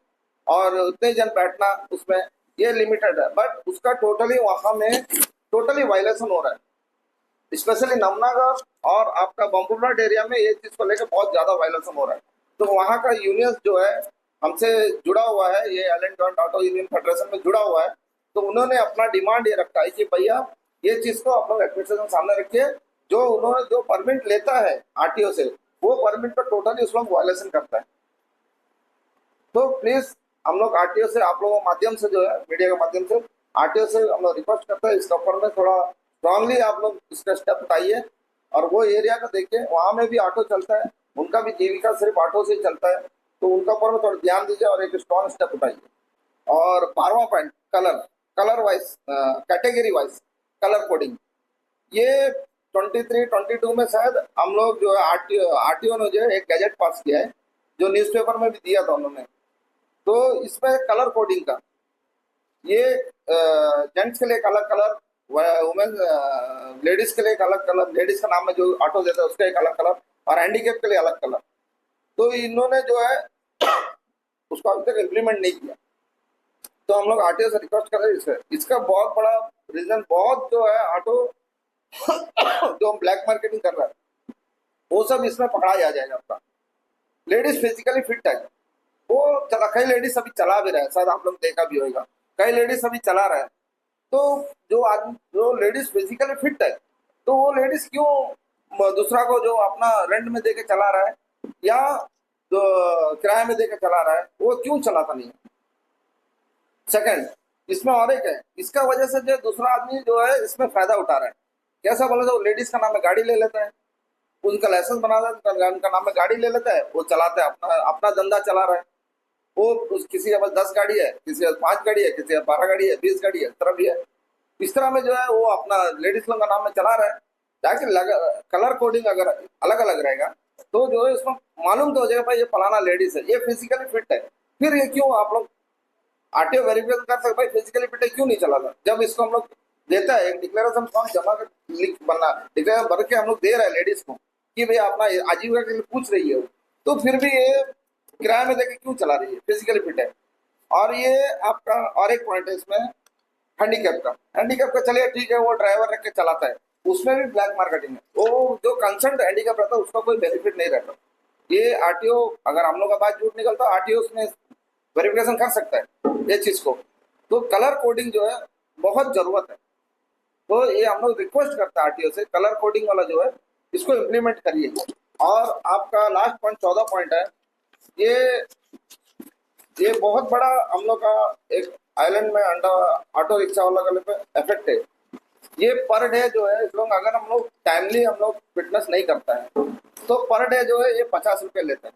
[SPEAKER 3] और उतने जन बैठना उसमें, ये लिमिटेड है। बट उसका टोटली वहाँ में टोटली वायलेशन हो रहा है, स्पेशली नमनागर और आपका बम्बूलाट एरिया में ये चीज़ को लेकर बहुत ज़्यादा वायलेशन हो रहा है। तो वहाँ का यूनियन जो है हमसे जुड़ा हुआ है, ये island joint auto union federation में जुड़ा हुआ है, तो उन्होंने अपना डिमांड ये रखा है कि भैया ये चीज़ को आप लोग एडमिनिस्ट्रेशन सामने रखिए, जो उन्होंने जो परमिट लेता है आरटीओ से, वो परमिट पर टोटली उस लोग वायलेशन करता है। तो प्लीज हम लोग आरटीओ से, आप लोगों के माध्यम से जो है, मीडिया के माध्यम से आरटीओ से हम लोग रिक्वेस्ट करते हैं, इसके ऊपर में थोड़ा स्ट्रांगली आप लोग इसका स्टेप उठाइए। और वो एरिया का देखिए, वहाँ में भी ऑटो चलता है, उनका भी जीविका सिर्फ ऑटो से ही चलता है, तो उनका ऊपर में थोड़ा ध्यान दीजिए और एक स्ट्रॉन्ग स्टेप उठाइए। और 12वां point, colour wise, category wise colour coding, ये 23-22 में शायद हम लोग जो है आरटीओ ने जो है एक गैजेट पास किया है, जो न्यूज़पेपर में भी दिया था उन्होंने। तो इसमें कलर कोडिंग का, ये जेंट्स के लिए एक अलग कलर, वुमेन लेडीज के लिए एक अलग कलर, लेडीज का नाम में जो ऑटो देता है उसका एक अलग कलर, और हैंडीकेप के लिए अलग कलर। तो इन्होंने जो है उसको अभी तक इम्प्लीमेंट नहीं किया। तो हम लोग आरटीओ से रिक्वेस्ट कर रहे हैं, इसका बहुत बड़ा रीजन, बहुत जो है ऑटो जो ब्लैक मार्केटिंग कर रहा है वो सब इसमें पकड़ा जाएगा आपका। लेडीज फिजिकली फिट है, वो चला, कई लेडीज अभी चला भी रहा है, शायद आप लोग देखा भी होगा, कई लेडीज अभी चला रहा है। तो जो आदमी, जो लेडीज फिजिकली फिट है, तो वो लेडीज क्यों दूसरा को जो अपना रेंट में देके चला रहा है या जो किराए में देके चला रहा है, वो क्यों चलाता नहीं है। सेकंड, इसमें और एक है, इसका वजह से जो दूसरा आदमी जो है इसमें फायदा उठा रहा है। कैसा बोला, तो लेडीज का नाम में गाड़ी ले लेता है, उनका लाइसेंस बना देता है, उनका नाम में गाड़ी ले लेता है, वो चलाता है, अपना धंधा चला रहा है। वो किसी के पास 10 गाड़ी है, किसी के पास 5 गाड़ी है, किसी के पास 12 गाड़ी है, 20 गाड़ी है, इस तरह भी है। इस तरह में जो है वो अपना लेडीज लोग का नाम में चला रहा है। ताकि कलर कोडिंग अगर अलग अलग रहेगा तो जो है इसमें मालूम तो हो जाएगा भाई ये फलाना लेडीज है, ये फिजिकली फिट है। फिर ये क्यों आप लोग आरटीओ वेरिफिकेशन कर सकते, भाई फिजिकली फिट है क्यों नहीं चला था। जब इसको हम लोग देता है एक डिक्लेरेशन फॉर्म जमा कर, लिख बनना डिक्लेरेशन भर के हम लोग दे रहे हैं लेडीज को कि भाई अपना आजीविका के लिए पूछ रही है, तो फिर भी ये किराए में देके क्यों चला रही है, फिजिकली फिट है। और ये आपका और एक पॉइंट है इसमें हैंडीकैप का चलिए ठीक है, वो ड्राइवर रख के चलाता है, उसमें भी ब्लैक मार्केटिंग है। वो जो कंसर्न हैंडीकैप रहता है उसका कोई बेनिफिट नहीं रहता। ये आरटीओ, अगर हम लोग का बात झूठ निकलता आरटीओ उसमें वेरिफिकेशन कर सकता है ये चीज को। तो कलर कोडिंग जो है बहुत जरूरत है, तो ये हम लोग रिक्वेस्ट करते हैं आरटीओ से, कलर कोडिंग वाला जो है इसको इम्प्लीमेंट करिए। और आपका लास्ट पॉइंट 14 पॉइंट है, ये बहुत बड़ा हम लोग का एक आइलैंड में अंडर ऑटो रिक्शा वाला पे इफेक्ट है। ये पर डे जो है इस लोग, अगर हम लोग टाइमली हम लोग फिटनेस नहीं करता है तो पर डे जो है ये 50 रुपये लेते हैं।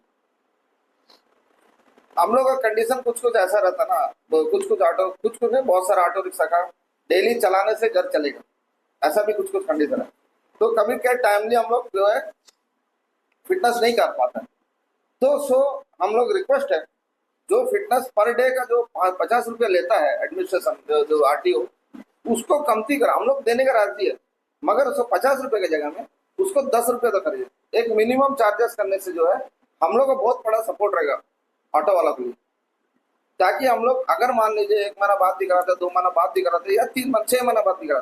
[SPEAKER 3] हम लोग का कंडीशन कुछ ऐसा रहता ना, कुछ ऑटो, कुछ नहीं, बहुत सारा ऑटो रिक्शा का डेली चलाने से घर चलेगा, ऐसा भी कुछ कंडीशन है। तो कभी क्या टाइमली हम लोग जो है फिटनेस नहीं कर पाते। तो हम लोग रिक्वेस्ट है, जो फिटनेस पर डे का जो 50 रुपये लेता है एडमिनिस्ट्रेशन जो आरटीओ, उसको कमती कर हम लोग देने का राजी है, मगर उसको 50 रुपये की जगह में उसको 10 रुपये तो करिए। एक मिनिमम चार्जेस करने से जो है हम लोग का बहुत बड़ा सपोर्ट रहेगा ऑटो वाला के लिए। ताकि हम लोग अगर मान लीजिए 1 महीना बाद दिखा 2 महीना बाद दिखा या 6 महीना बाद दिखा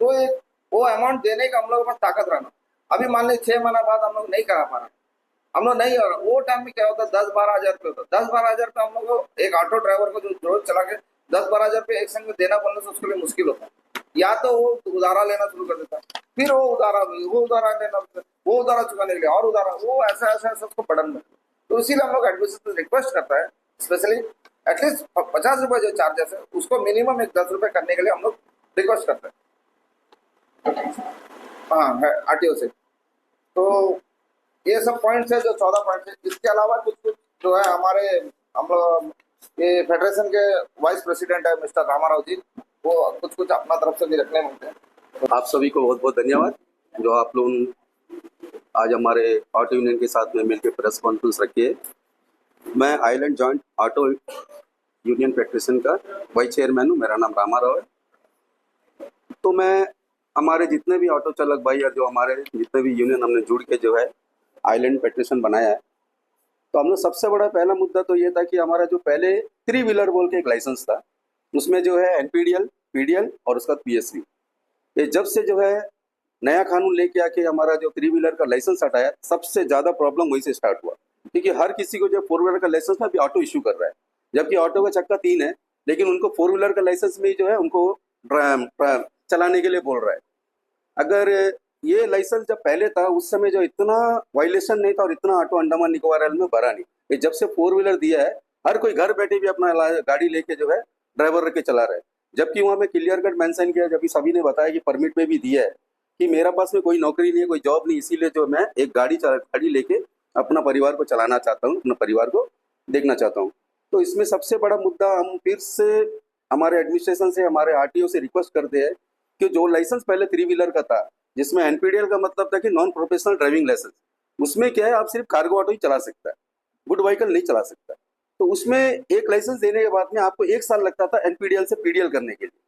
[SPEAKER 3] तो एक वो अमाउंट देने का हम लोग के पास ताकत रहना। अभी मान लीजिए 6 महीना बाद हम लोग नहीं करा पा रहे, हम लोग नहीं हो रहा, वो टाइम में क्या होता है 10-12 हज़ार रुपये होता है। 10-12 हज़ार रुपये हम लोग को एक ऑटो ड्राइवर को जो रोज चला के 10-12 हज़ार रुपये एक संग में देना पड़ने से उसके लिए मुश्किल होता है। या तो वो उधारा लेना शुरू कर देता है, फिर वो उधारा लेना, वो उधारा चुकाने के लिए और उधारा, वो ऐसा ऐसा ऐसा उसको पड़न में। तो इसीलिए हम लोग एडमिनिस्ट्रेशन रिक्वेस्ट करता है, स्पेशली एटलीस्ट 50 रुपये जो चार्जेस है उसको मिनिमम एक 10 रुपये करने के लिए हम लोग रिक्वेस्ट करते हैं, हाँ, आरटीओ से। तो ये सब पॉइंट्स है, जो 14 पॉइंट्स है। इसके अलावा कुछ कुछ जो है हमारे, हम लोग ये फेडरेशन के वाइस प्रेसिडेंट है मिस्टर रामाराव जी, वो कुछ कुछ अपना तरफ से भी रखने मांगते हैं।
[SPEAKER 5] आप सभी को बहुत बहुत धन्यवाद जो आप लोग आज हमारे ऑटो यूनियन के साथ में मिलकर प्रेस कॉन्फ्रेंस रखी है। मैं island joint auto union federation का वाइस चेयरमैन हूँ, मेरा नाम रामाराव है। तो मैं हमारे जितने भी ऑटो चालक भाई और जो हमारे जितने भी यूनियन हमने जुड़ के जो है आइलैंड फेडरेशन बनाया है, तो हम लोग सबसे बड़ा पहला मुद्दा तो ये था कि हमारा जो पहले 3 व्हीलर बोल के एक लाइसेंस था, उसमें जो है एनपीडीएल, पीडीएल और उसका पीएसवी, ये जब से जो है नया कानून लेके आके हमारा जो 3 व्हीलर का लाइसेंस हटाया, सबसे ज़्यादा प्रॉब्लम वहीं से स्टार्ट हुआ। क्योंकि हर किसी को जो 4 व्हीलर का लाइसेंस में अभी ऑटो इशू कर रहा है, जबकि ऑटो का चक्का 3 है, लेकिन उनको 4 व्हीलर का लाइसेंस में जो है उनको चलाने के लिए बोल रहा है। अगर ये लाइसेंस जब पहले था उस समय जो इतना वायलेशन नहीं था और इतना ऑटो अंडमान निकोबार आइलैंड में भरा नहीं। ये जब से 4 व्हीलर दिया है, हर कोई घर बैठे भी अपना गाड़ी लेके जो है ड्राइवर रख के चला रहा है। जबकि वहाँ पे क्लियर कट मेंशन किया, जब सभी ने बताया कि परमिट में भी दिया है कि मेरा पास में कोई नौकरी नहीं है, कोई जॉब नहीं, इसीलिए जो मैं एक गाड़ी लेके अपना परिवार को चलाना चाहता हूँ, अपना परिवार को देखना चाहता हूँ। तो इसमें सबसे बड़ा मुद्दा हम फिर से हमारे एडमिनिस्ट्रेशन से, हमारे आरटीओ से रिक्वेस्ट करते हैं कि जो लाइसेंस पहले 3 व्हीलर का था, जिसमें एनपीडीएल का मतलब था कि नॉन प्रोफेशनल ड्राइविंग लाइसेंस, उसमें क्या है आप सिर्फ कार्गो ऑटो ही चला सकता है, गुड व्हीकल नहीं चला सकता। तो उसमें एक लाइसेंस देने के बाद में आपको 1 साल लगता था एनपीडीएल से पीडीएल करने के लिए।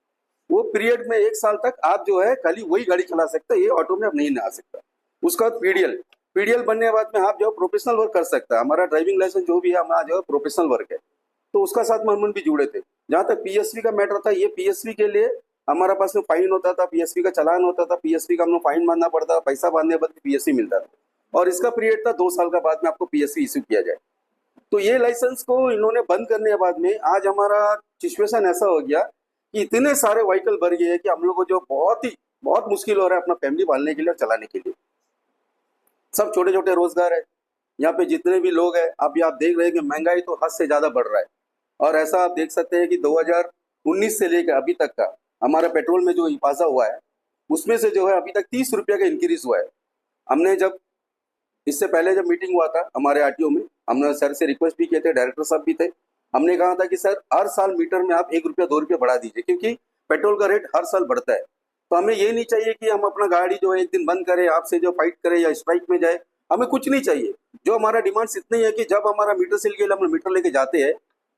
[SPEAKER 5] वो पीरियड में 1 साल तक आप जो है खाली वही गाड़ी चला सकते हैं, ये ऑटो में आप नहीं आ सकता। उसका बाद पीडीएल बनने के बाद में आप जो प्रोफेशनल वर्क कर सकता है। हमारा ड्राइविंग लाइसेंस जो भी है हमारा जो है प्रोफेशनल वर्क है, तो उसका साथ में हम भी जुड़े थे। जहाँ तक पीएसवी का मैटर था, ये पीएसवी के लिए हमारा पास में फाइन होता था, पीएसवी का चालान होता था, पीएसवी का हम लोग फाइन बांधना पड़ता था, पैसा बांधने के बाद पीएसवी मिलता था, और इसका पीरियड था 2 साल का बाद में आपको पीएसवी इश्यू किया जाए। तो ये लाइसेंस को इन्होंने बंद करने के बाद में आज हमारा सिचुएशन ऐसा हो गया कि इतने सारे व्हीकल भर गए हैं कि हम लोग को जो बहुत मुश्किल हो रहा है अपना फैमिली पालने के लिए और चलाने के लिए। सब छोटे छोटे रोजगार है यहाँ पे, जितने भी लोग हैं आप देख रहे हैं कि महंगाई तो हद से ज़्यादा बढ़ रहा है। और ऐसा आप देख सकते हैं कि 2019 से लेकर अभी तक का हमारा पेट्रोल में जो इजाफा हुआ है, उसमें से जो है अभी तक 30 रुपये का इंक्रीज हुआ है। हमने जब इससे पहले जब मीटिंग हुआ था हमारे आरटीओ में, हमने सर से रिक्वेस्ट भी किए थे, डायरेक्टर साहब भी थे, हमने कहा था कि सर हर साल मीटर में आप 1 रुपया 2 रुपये बढ़ा दीजिए, क्योंकि पेट्रोल का रेट हर साल बढ़ता है। तो हमें ये नहीं चाहिए कि हम अपना गाड़ी जो है एक दिन बंद करें, आपसे जो फाइट करें या स्ट्राइक में जाए, हमें कुछ नहीं चाहिए। जो हमारा डिमांड्स इतनी है कि जब हमारा मीटर सेल के लिए हम मीटर लेके जाते हैं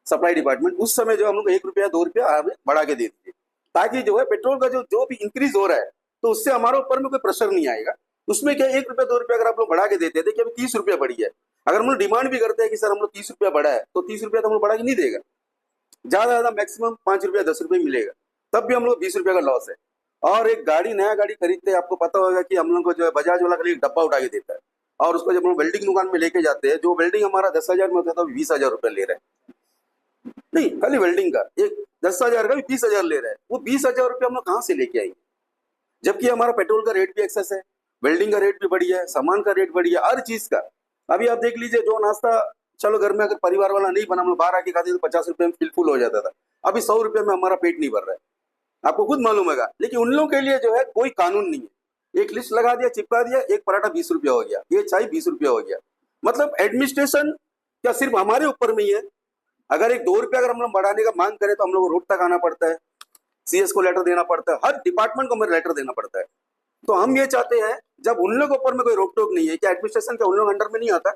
[SPEAKER 5] सप्लाई डिपार्टमेंट, उस समय जो हम लोग 1 रुपया 2 रुपया हमें बढ़ा के दे दीजिए, ताकि जो है पेट्रोल का जो भी इंक्रीज हो रहा है तो उससे हमारे ऊपर में कोई प्रेशर नहीं आएगा। उसमें क्या 1 रुपया 2 रुपया अगर आप लोग बढ़ा के देते थे कि अभी 30 रुपया बढ़ी है, अगर हम लोग डिमांड भी करते हैं कि सर हम लोग 30 रुपया बढ़ा है, तो 30 रुपया तो हम लोग बढ़ा के नहीं देगा, ज़्यादा मैक्सिमम 5 रुपया 10 रुपये मिलेगा, तब भी हम लोग 20 रुपये का लॉस है। और एक नया गाड़ी खरीदते हैं, आपको पता होगा कि हम लोग को जो है बजाज वाला खाली एक डब्बा उठा के देता है, और उसको जब हम वेल्डिंग दुकान में लेके जाते हैं, जो वेल्डिंग हमारा 10,000 में होता है तो 20,000 रुपये ले रहे हैं। नहीं, खाली वेल्डिंग का एक 10,000 का भी 20,000 ले रहा है। वो 20,000 रुपये हम लोग कहाँ से लेके आएंगे, जबकि हमारा पेट्रोल का रेट भी एक्सेस है, वेल्डिंग का रेट भी बढ़िया है, सामान का रेट बढ़िया, हर चीज का। अभी आप देख लीजिए, जो नाश्ता चलो घर में अगर परिवार वाला नहीं बना, हम लोग बाहर आके खाते तो 50 रुपये में फुल हो जाता था, अभी 100 रुपये में हमारा पेट नहीं भर रहा है, आपको खुद मालूम होगा। लेकिन उन लोगों के लिए जो है कोई कानून नहीं है, एक लिस्ट लगा दिया, चिपका दिया, एक पराठा 20 रुपया हो गया, ये चाय 20 रुपया हो गया। मतलब एडमिनिस्ट्रेशन क्या सिर्फ हमारे ऊपर में ही है? अगर एक 2 रुपया अगर हम लोग बढ़ाने का मांग करें तो हम लोग रोड तक आना पड़ता है, सीएस को लेटर देना पड़ता है, हर डिपार्टमेंट को हमें लेटर देना पड़ता है। तो हम ये चाहते हैं, जब उन लोगों के ऊपर में कोई रोक टोक नहीं है, क्या एडमिनिस्ट्रेशन क्या उन लोग अंडर में नहीं आता?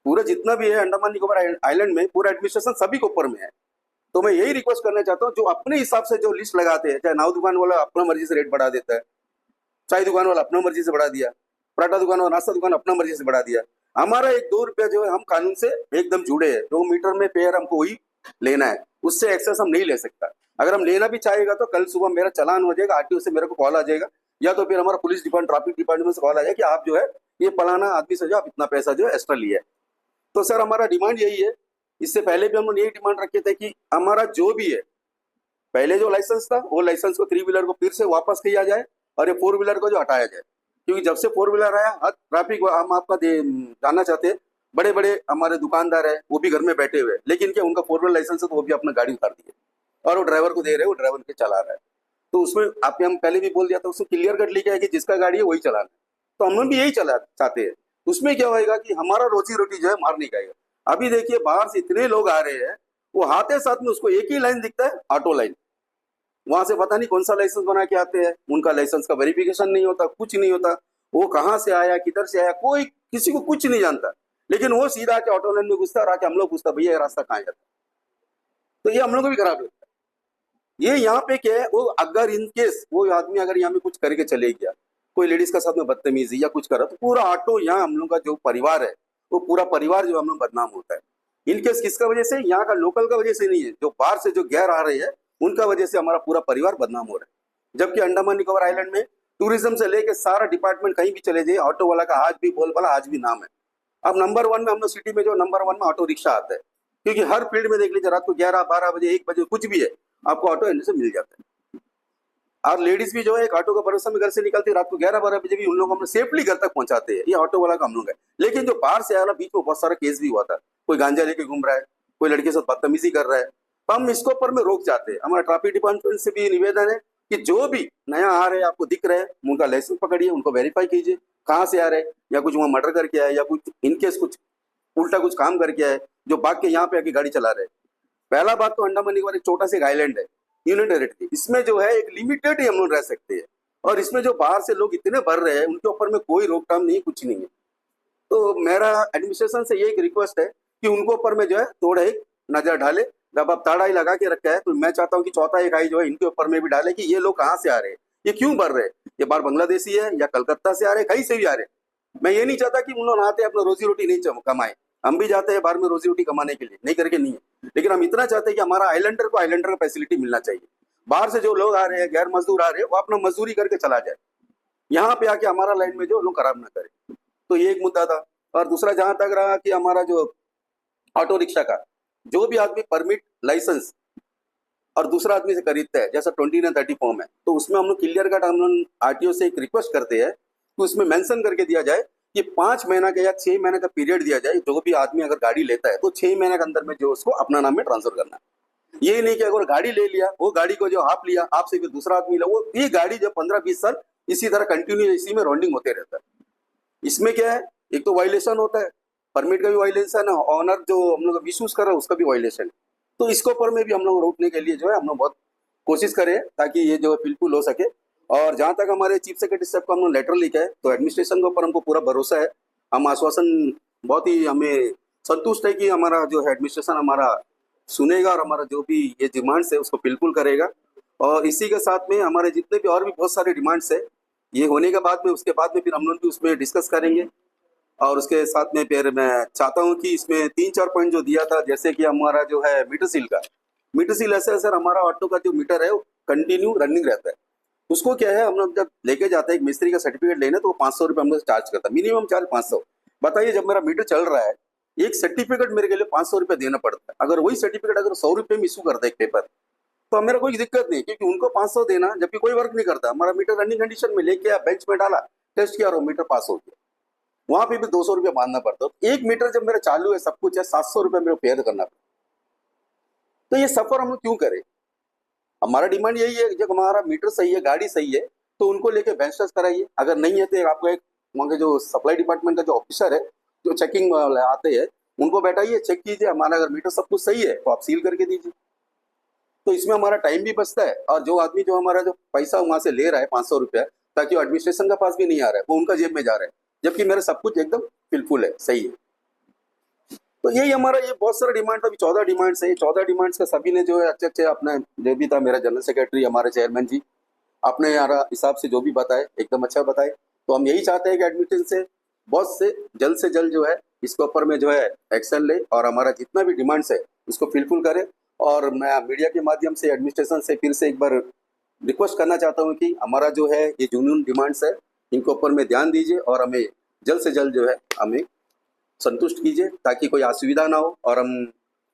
[SPEAKER 5] पूरा जितना भी है अंडमान निकोबार आइलैंड में पूरा एडमिनिस्ट्रेशन सभी के ऊपर में है। तो मैं यही रिक्वेस्ट करना चाहता हूँ, जो अपने हिसाब से जो लिस्ट लगाते हैं, चाहे नाव दुकान वाला अपना मर्जी से रेट बढ़ा देता है, चाय दुकान वाला अपना मर्जी से बढ़ा दिया, पराठा दुकान वाला नाश्ता दुकान अपना मर्जी से बढ़ा दिया, हमारा 1-2 रुपया जो है हम कानून से एकदम जुड़े हैं, जो मीटर में पेयर हमको वही लेना है, उससे एक्सेस हम नहीं ले सकता। अगर हम लेना भी चाहेगा तो कल सुबह मेरा चालान हो जाएगा, आरटीओ से मेरे को कॉल आ जाएगा, या तो फिर हमारा पुलिस डिपार्टमेंट ट्रैफिक डिपार्टमेंट से कॉल आ जाएगा कि आप जो है ये फलाना आदमी से जो आप इतना पैसा जो है एक्स्ट्रा लिया है। तो सर हमारा डिमांड यही है, इससे पहले भी हम लोग यही डिमांड रखे थे कि हमारा जो भी है पहले जो लाइसेंस था वो लाइसेंस को 3 व्हीलर को फिर से वापस किया जाए और ये 4 व्हीलर को जो हटाया जाए, क्योंकि जब से 4 व्हीलर आया ट्रैफिक हम आपका जानना चाहते हैं, बड़े बड़े हमारे दुकानदार है वो भी घर में बैठे हुए, लेकिन क्या उनका 4 व्हीलर लाइसेंस है तो वो भी अपना गाड़ी उतार दिए और वो ड्राइवर को दे रहे हैं, वो ड्राइवर के चला रहा है। तो उसमें आप हम पहले भी बोल दिया था, उसमें क्लियर कट लिखा है कि जिसका गाड़ी है वही चलाना है, तो हम लोग भी यही चला चाहते हैं। उसमें क्या होएगा कि हमारा रोजी रोटी जो है मार नहीं जाएगा। अभी देखिए बाहर से इतने लोग आ रहे हैं, वो आते साथ में उसको एक ही लाइन दिखता है, ऑटो लाइन, वहां से पता नहीं कौन सा लाइसेंस बना के आते हैं, उनका लाइसेंस का वेरिफिकेशन नहीं होता, कुछ नहीं होता, वो कहाँ से आया किधर से आया कोई किसी को कुछ नहीं जानता, लेकिन वो सीधा आके ऑटो लाइन में घुसता और आके हम लोग पूछता भैया ये रास्ता कहाँ जाता है। तो ये हम लोग को भी खराब लगता है। ये यहाँ पे क्या है, वो अगर इन केस वो आदमी अगर यहाँ में कुछ करके चले गया, कोई लेडीज का साथ में बदतमीजी या कुछ करा, तो पूरा ऑटो यहाँ हम लोग का जो परिवार है वो पूरा परिवार जो हम लोग बदनाम होता है। इन केस किसका वजह से, यहाँ का लोकल का वजह से नहीं है, जो बाहर से जो गैर आ रहे हैं उनका वजह से हमारा पूरा परिवार बदनाम हो रहा है। जबकि अंडमान निकोबार आइलैंड में टूरिज्म से लेके सारा डिपार्टमेंट कहीं भी चले जाइए, ऑटो वाला का आज भी बोलबाला आज भी नाम है। अब नंबर 1 में हम लोग सिटी में जो नंबर 1 में ऑटो रिक्शा आता है, क्योंकि हर फील्ड में देख लीजिए रात को 11-12 बजे 1 बजे कुछ भी है आपको ऑटो एंड से मिल जाता है। और लेडीज भी जो है एक ऑटो का भरोसा में घर से निकलती है, रात को 11-12 बजे भी उन लोग हम सेफली घर तक पहुंचाते हैं, ये ऑटो वाला का हम लोग है। लेकिन जो बाहर से आया बीच में बहुत सारा केस भी हुआ था, कोई गांजा लेके घूम रहा है, कोई लड़के के साथ बदतमीजी कर रहा है, तो हम इसके ऊपर में रोक जाते हैं। हमारा ट्रैफिक डिपार्टमेंट से भी निवेदन है कि जो भी नया आ रहे हैं आपको दिख रहे हैं, उनका लाइसेंस पकड़िए, उनको वेरीफाई कीजिए कहाँ से आ रहे हैं, या कुछ वहाँ मर्डर करके आए या कुछ इनकेस कुछ उल्टा कुछ काम करके आए जो भाग के यहाँ पे आके गाड़ी चला रहे हैं। पहला बात तो अंडमान निकोबार एक छोटा सा आइलैंड है, यूनियन टेरिटरी, इसमें जो है एक लिमिटेड ही हम लोग रह सकते हैं, और इसमें जो बाहर से लोग इतने भर रहे हैं उनके ऊपर में कोई रोकथाम नहीं, कुछ नहीं है। तो मेरा एडमिनिस्ट्रेशन से ये एक रिक्वेस्ट है कि उनको ऊपर में जो है थोड़ा एक नजर डाले। जब आप ताड़ा ही लगा के रखा है तो मैं चाहता हूँ कि चौथा एक आई जो है इनके ऊपर में भी डाले कि ये लोग कहाँ से आ रहे हैं, ये क्यों भर रहे हैं, ये बाहर बांग्लादेशी है या कलकत्ता से आ रहे हैं, कहीं से भी आ रहे हैं। मैं ये नहीं चाहता कि उन लोग आते अपना रोजी रोटी नहीं कमाए, हम भी जाते हैं बाहर में रोजी रोटी कमाने के लिए, नहीं करके नहीं है, लेकिन हम इतना चाहते हैं कि हमारा आइलैंडर को आइलैंडर का फैसिलिटी मिलना चाहिए। बाहर से जो लोग आ रहे हैं गैर मजदूर आ रहे हैं वो अपना मजदूरी करके चला जाए, यहाँ पे आके हमारा लाइन में जो लोग खराब ना करे। तो ये एक मुद्दा था। और दूसरा जहां तक रहा कि हमारा जो ऑटो रिक्शा का जो भी आदमी परमिट लाइसेंस और दूसरा आदमी से खरीदता है, जैसा 20 या 30 फॉर्म है, तो उसमें हम लोग क्लियर कट हम लोग आरटीओ से एक रिक्वेस्ट करते हैं कि उसमें मेंशन करके दिया जाए कि 5 महीना का या 6 महीने का पीरियड दिया जाए। जो भी आदमी अगर गाड़ी लेता है तो 6 महीने के अंदर में जो उसको अपना नाम में ट्रांसफर करना है। ये नहीं कि अगर गाड़ी ले लिया, वो गाड़ी को जो आप लिया आपसे फिर दूसरा आदमी लिया, वो ये गाड़ी जो 15-20 साल इसी तरह कंटिन्यू इसी में राउंडिंग होते रहता है। इसमें क्या है, एक तो वायलेशन होता है, परमिट का भी वायलेशन है, ऑनर जो हम लोग मिसयूज कर रहा है उसका भी वायलेशन है। तो इसके ऊपर में भी हम लोग रोकने के लिए जो है हम लोग बहुत कोशिश करें ताकि ये जो है बिल्कुल हो सके। और जहाँ तक हमारे चीफ सेक्रेटरी साहब को हम लोग लेटर लिखा है, तो एडमिनिस्ट्रेशन के ऊपर हमको पूरा भरोसा है, हम आश्वासन बहुत ही हमें संतुष्ट है कि हमारा जो है एडमिनिस्ट्रेशन हमारा सुनेगा और हमारा जो भी ये डिमांड्स है उसको बिल्कुल करेगा। और इसी के साथ में हमारे जितने भी और भी बहुत सारे डिमांड्स है, ये होने के बाद में उसके बाद में फिर हम लोग भी उसमें डिस्कस करेंगे। और उसके साथ में फिर मैं चाहता हूँ कि इसमें 3-4 पॉइंट जो दिया था, जैसे कि हमारा जो है मीटर सील का, मीटर सील ऐसा है सर, हमारा ऑटो का जो मीटर है वो कंटिन्यू रनिंग रहता है। उसको क्या है, हम लोग जब लेके जाते हैं एक मिस्त्री का सर्टिफिकेट लेने तो वो 500 रुपये हम लोग चार्ज करता है, मिनिमम चार्ज 500। बताइए जब मेरा मीटर चल रहा है एक सर्टिफिकेट मेरे के लिए 500 रुपये देना पड़ता है। अगर वही सर्टिफिकेट अगर 100 रुपये में इशू करता है एक पेपर, तो मेरा कोई दिक्कत नहीं, क्योंकि उनको 500 देना जबकि कोई वर्क नहीं करता। हमारा मीटर रनिंग कंडीशन में लेके बेंच में डाला, टेस्ट किया और वो मीटर पास हो गया, वहां पे भी 200 रुपये बांधना पड़ता है। एक मीटर जब मेरा चालू है सब कुछ है, 700 रुपये मेरे पेयर करना पड़ता। तो ये सफर हम लोग क्यों करें? हमारा डिमांड यही है, जब हमारा मीटर सही है, गाड़ी सही है, तो उनको लेके बेंच टेस्ट कराइए। अगर नहीं है तो आपको एक वहाँ के जो सप्लाई डिपार्टमेंट का जो ऑफिसर है जो चेकिंग आते हैं उनको बैठाइए, चेक कीजिए, हमारा अगर मीटर सब कुछ सही है तो आप सील करके दीजिए। तो इसमें हमारा टाइम भी बचता है, और जो आदमी जो हमारा जो पैसा वहां से ले रहा है 500 रुपया, ताकि वो एडमिनिस्ट्रेशन का पास भी नहीं आ रहा है, वो उनका जेब में जा रहा है, जबकि मेरा सब कुछ एकदम बिल्कुल है, सही है। तो यही हमारा ये बहुत सारा डिमांड था, अभी 14 डिमांड्स है। 14 डिमांड्स का सभी ने जो है अच्छे अच्छे अपने जो भी था, मेरा जनरल सेक्रेटरी हमारे चेयरमैन जी अपने यार हिसाब से जो भी बताए एकदम अच्छा बताए। तो हम यही चाहते हैं कि एडमिशन से बहुत से जल्द जो है इसके ऊपर में जो है एक्शन ले और हमारा जितना भी डिमांड्स है उसको फुलफिल करे। और मैं मीडिया के माध्यम से एडमिनिस्ट्रेशन से फिर से एक बार रिक्वेस्ट करना चाहता हूँ कि हमारा जो है ये जुनून डिमांड्स है इनके ऊपर में ध्यान दीजिए और हमें जल्द से जल्द जो है हमें संतुष्ट कीजिए ताकि कोई असुविधा ना हो। और हम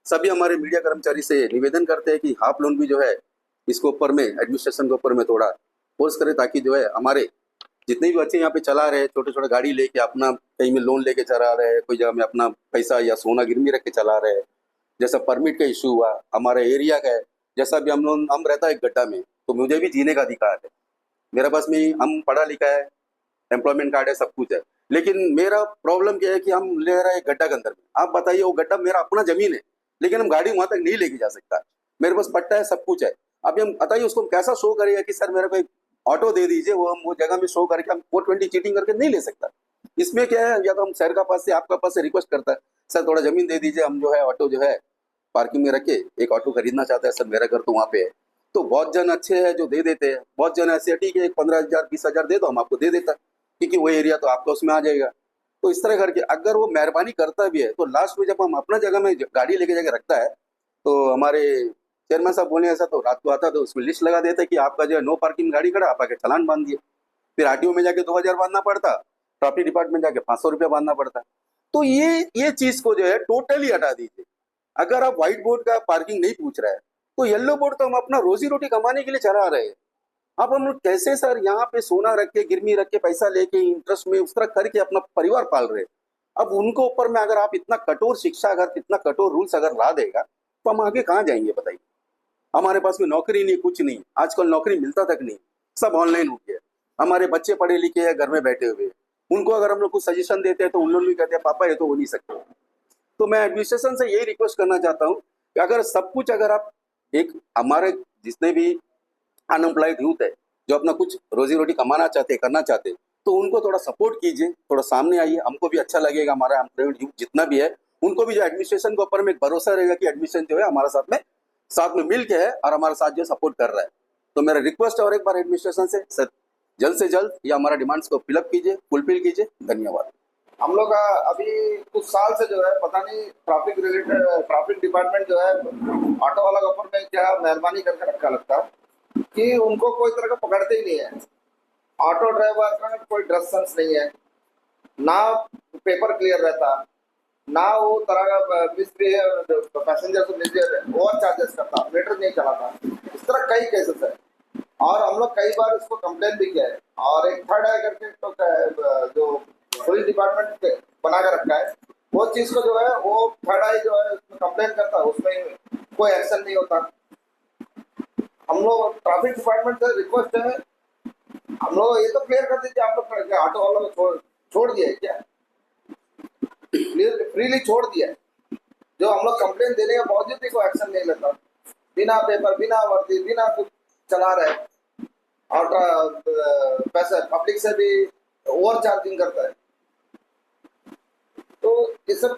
[SPEAKER 5] सभी हमारे मीडिया कर्मचारी से निवेदन करते हैं कि आप लोग भी जो है इसके ऊपर में एडमिनिस्ट्रेशन के ऊपर में थोड़ा फोर्स करे, ताकि जो है हमारे जितने भी बच्चे यहाँ पे चला रहे हैं, छोटे छोटे गाड़ी लेके अपना कहीं में लोन लेके चला रहे हैं, कोई जगह में अपना पैसा या सोना गिरवी रख के चला रहे हैं, जैसा परमिट का इशू हुआ हमारे एरिया का है, जैसा भी हम रहता है एक गड्ढा में, तो मुझे भी जीने का अधिकार है, मेरे पास में हम पढ़ा लिखा है, एम्प्लॉयमेंट कार्ड है, सब कुछ है, लेकिन मेरा प्रॉब्लम क्या है कि हम ले रहे हैं गड्ढा के अंदर में। आप बताइए, वो गड्ढा मेरा अपना जमीन है, लेकिन हम गाड़ी वहां तक नहीं लेके जा सकता, मेरे पास पट्टा है, सब कुछ है। अभी हम बताइए उसको हम कैसा शो करेगा कि सर मेरे को एक ऑटो दे दीजिए, वो हम वो जगह में शो करके हम 420 चीटिंग करके नहीं ले सकता। इसमें क्या है, या तो हम शहर का पास से आपका पास से रिक्वेस्ट करता है, सर थोड़ा जमीन दे दीजिए, हम जो है ऑटो जो है पार्किंग में रखे, एक ऑटो खरीदना चाहता है, सर मेरा घर तो वहाँ पे है। तो बहुत जन अच्छे हैं जो दे देते हैं, बहुत जन ऐसे ठीक है 15,000 20,000 दे दो, हम आपको दे देता, क्योंकि वो एरिया तो आपका उसमें आ जाएगा। तो इस तरह करके अगर वो मेहरबानी करता भी है, तो लास्ट में जब हम अपना जगह में गाड़ी लेके जाके रखता है, तो हमारे चेयरमैन साहब बोले ऐसा, तो रात को आता तो उसमें लिस्ट लगा देता कि आपका जो है नो पार्किंग गाड़ी खड़ा, आप आके चालान बांध दिए, फिर आरटीओ में जाके 2,000 बांधना पड़ता, ट्रैफिक डिपार्टमेंट जाके 500 रुपया बांधना पड़ता। तो ये चीज को जो है टोटली हटा दीजिए। अगर आप व्हाइट बोर्ड का पार्किंग नहीं पूछ रहा है, तो येलो बोर्ड तो हम अपना रोजी रोटी कमाने के लिए चला रहे हैं। अब हम लोग कैसे सर यहाँ पे सोना रख के, गिरवी रख के, पैसा लेके इंटरेस्ट में उस तरह करके अपना परिवार पाल रहे हैं। अब उनको ऊपर में अगर आप इतना कठोर शिक्षा, अगर इतना कठोर रूल्स अगर ला देगा, तो हम आगे कहाँ जाएंगे बताइए। हमारे पास में नौकरी नहीं, कुछ नहीं, आजकल नौकरी मिलता तक नहीं, सब ऑनलाइन हो गया। हमारे बच्चे पढ़े लिखे हैं, घर में बैठे हुए, उनको अगर हम लोग कुछ सजेशन देते हैं तो उन लोग भी कहते हैं पापा ये तो हो नहीं सकता। तो मैं एडमिनिस्ट्रेशन से यही रिक्वेस्ट करना चाहता हूँ कि अगर सब कुछ, अगर आप एक हमारे जितने भी अनएम्प्लॉयड यूथ है जो अपना कुछ रोजी रोटी कमाना चाहते, करना चाहते, तो उनको थोड़ा सपोर्ट कीजिए, थोड़ा सामने आइए, हमको भी अच्छा लगेगा, हमारा एम्प्लॉयड यूथ जितना भी है उनको भी जो एडमिनिस्ट्रेशन के ऊपर में एक भरोसा रहेगा कि एडमिनिस्ट्रेशन जो है हमारे साथ में मिल के है और हमारे साथ जो सपोर्ट कर रहा है। तो मेरा रिक्वेस्ट है और एक बार एडमिनिस्ट्रेशन से, सर जल्द से जल्द ये हमारा डिमांड्स को फिलअप कीजिए, फुलफिल कीजिए। धन्यवाद।
[SPEAKER 3] हम लोग का अभी कुछ साल से जो है पता नहीं ट्रैफिक रिलेटेड, ट्रैफिक डिपार्टमेंट जो है ऑटो वाला के ऊपर में क्या मेहरबानी करके रखा लगता है कि उनको कोई तरह का पकड़ते ही नहीं है। ऑटो ड्राइवर का कोई ड्रेस सेंस नहीं है, ना पेपर क्लियर रहता, ना वो तरह का मिसबिहेव, पैसेंजर से मिसबिहेव, ओवर चार्जेस करता, मीटर नहीं चलाता। इस तरह कई केसेस है और हम लोग कई बार इसको कंप्लेन भी किया है। और एक थर्ड आई करके तो जो पुलिस डिपार्टमेंट बना कर रखा है, वो चीज़ को जो है वो थर्ड आई जो है उसमें कंप्लेन करता है, उसमें कोई एक्शन नहीं होता। हम लोग ट्रैफिक डिपार्टमेंट से रिक्वेस्ट है, हम लोग ये तो क्लियर कर दीजिए, आप लोग ऑटो वालों को छोड़ दिया है क्या, फ्रीली छोड़ दिया है, जो हम लोग कंप्लेन देने के बावजूद भी कोई एक्शन नहीं लेता, बिना पेपर, बिना वर्दी, बिना कुछ चला रहे और पैसा पब्लिक से भी ओवर चार्जिंग करता है। तो ये सब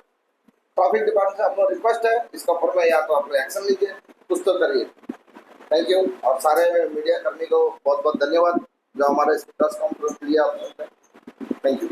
[SPEAKER 3] ट्रैफिक डिपार्टमेंट से अपना रिक्वेस्ट है, इसका ऊपर में या तो आप एक्शन लीजिए, कुछ तो करिए। Thank you. और सारे मीडिया कर्मी को बहुत बहुत धन्यवाद जो हमारे प्रेस कॉन्फ्रेंस लिया। Thank you.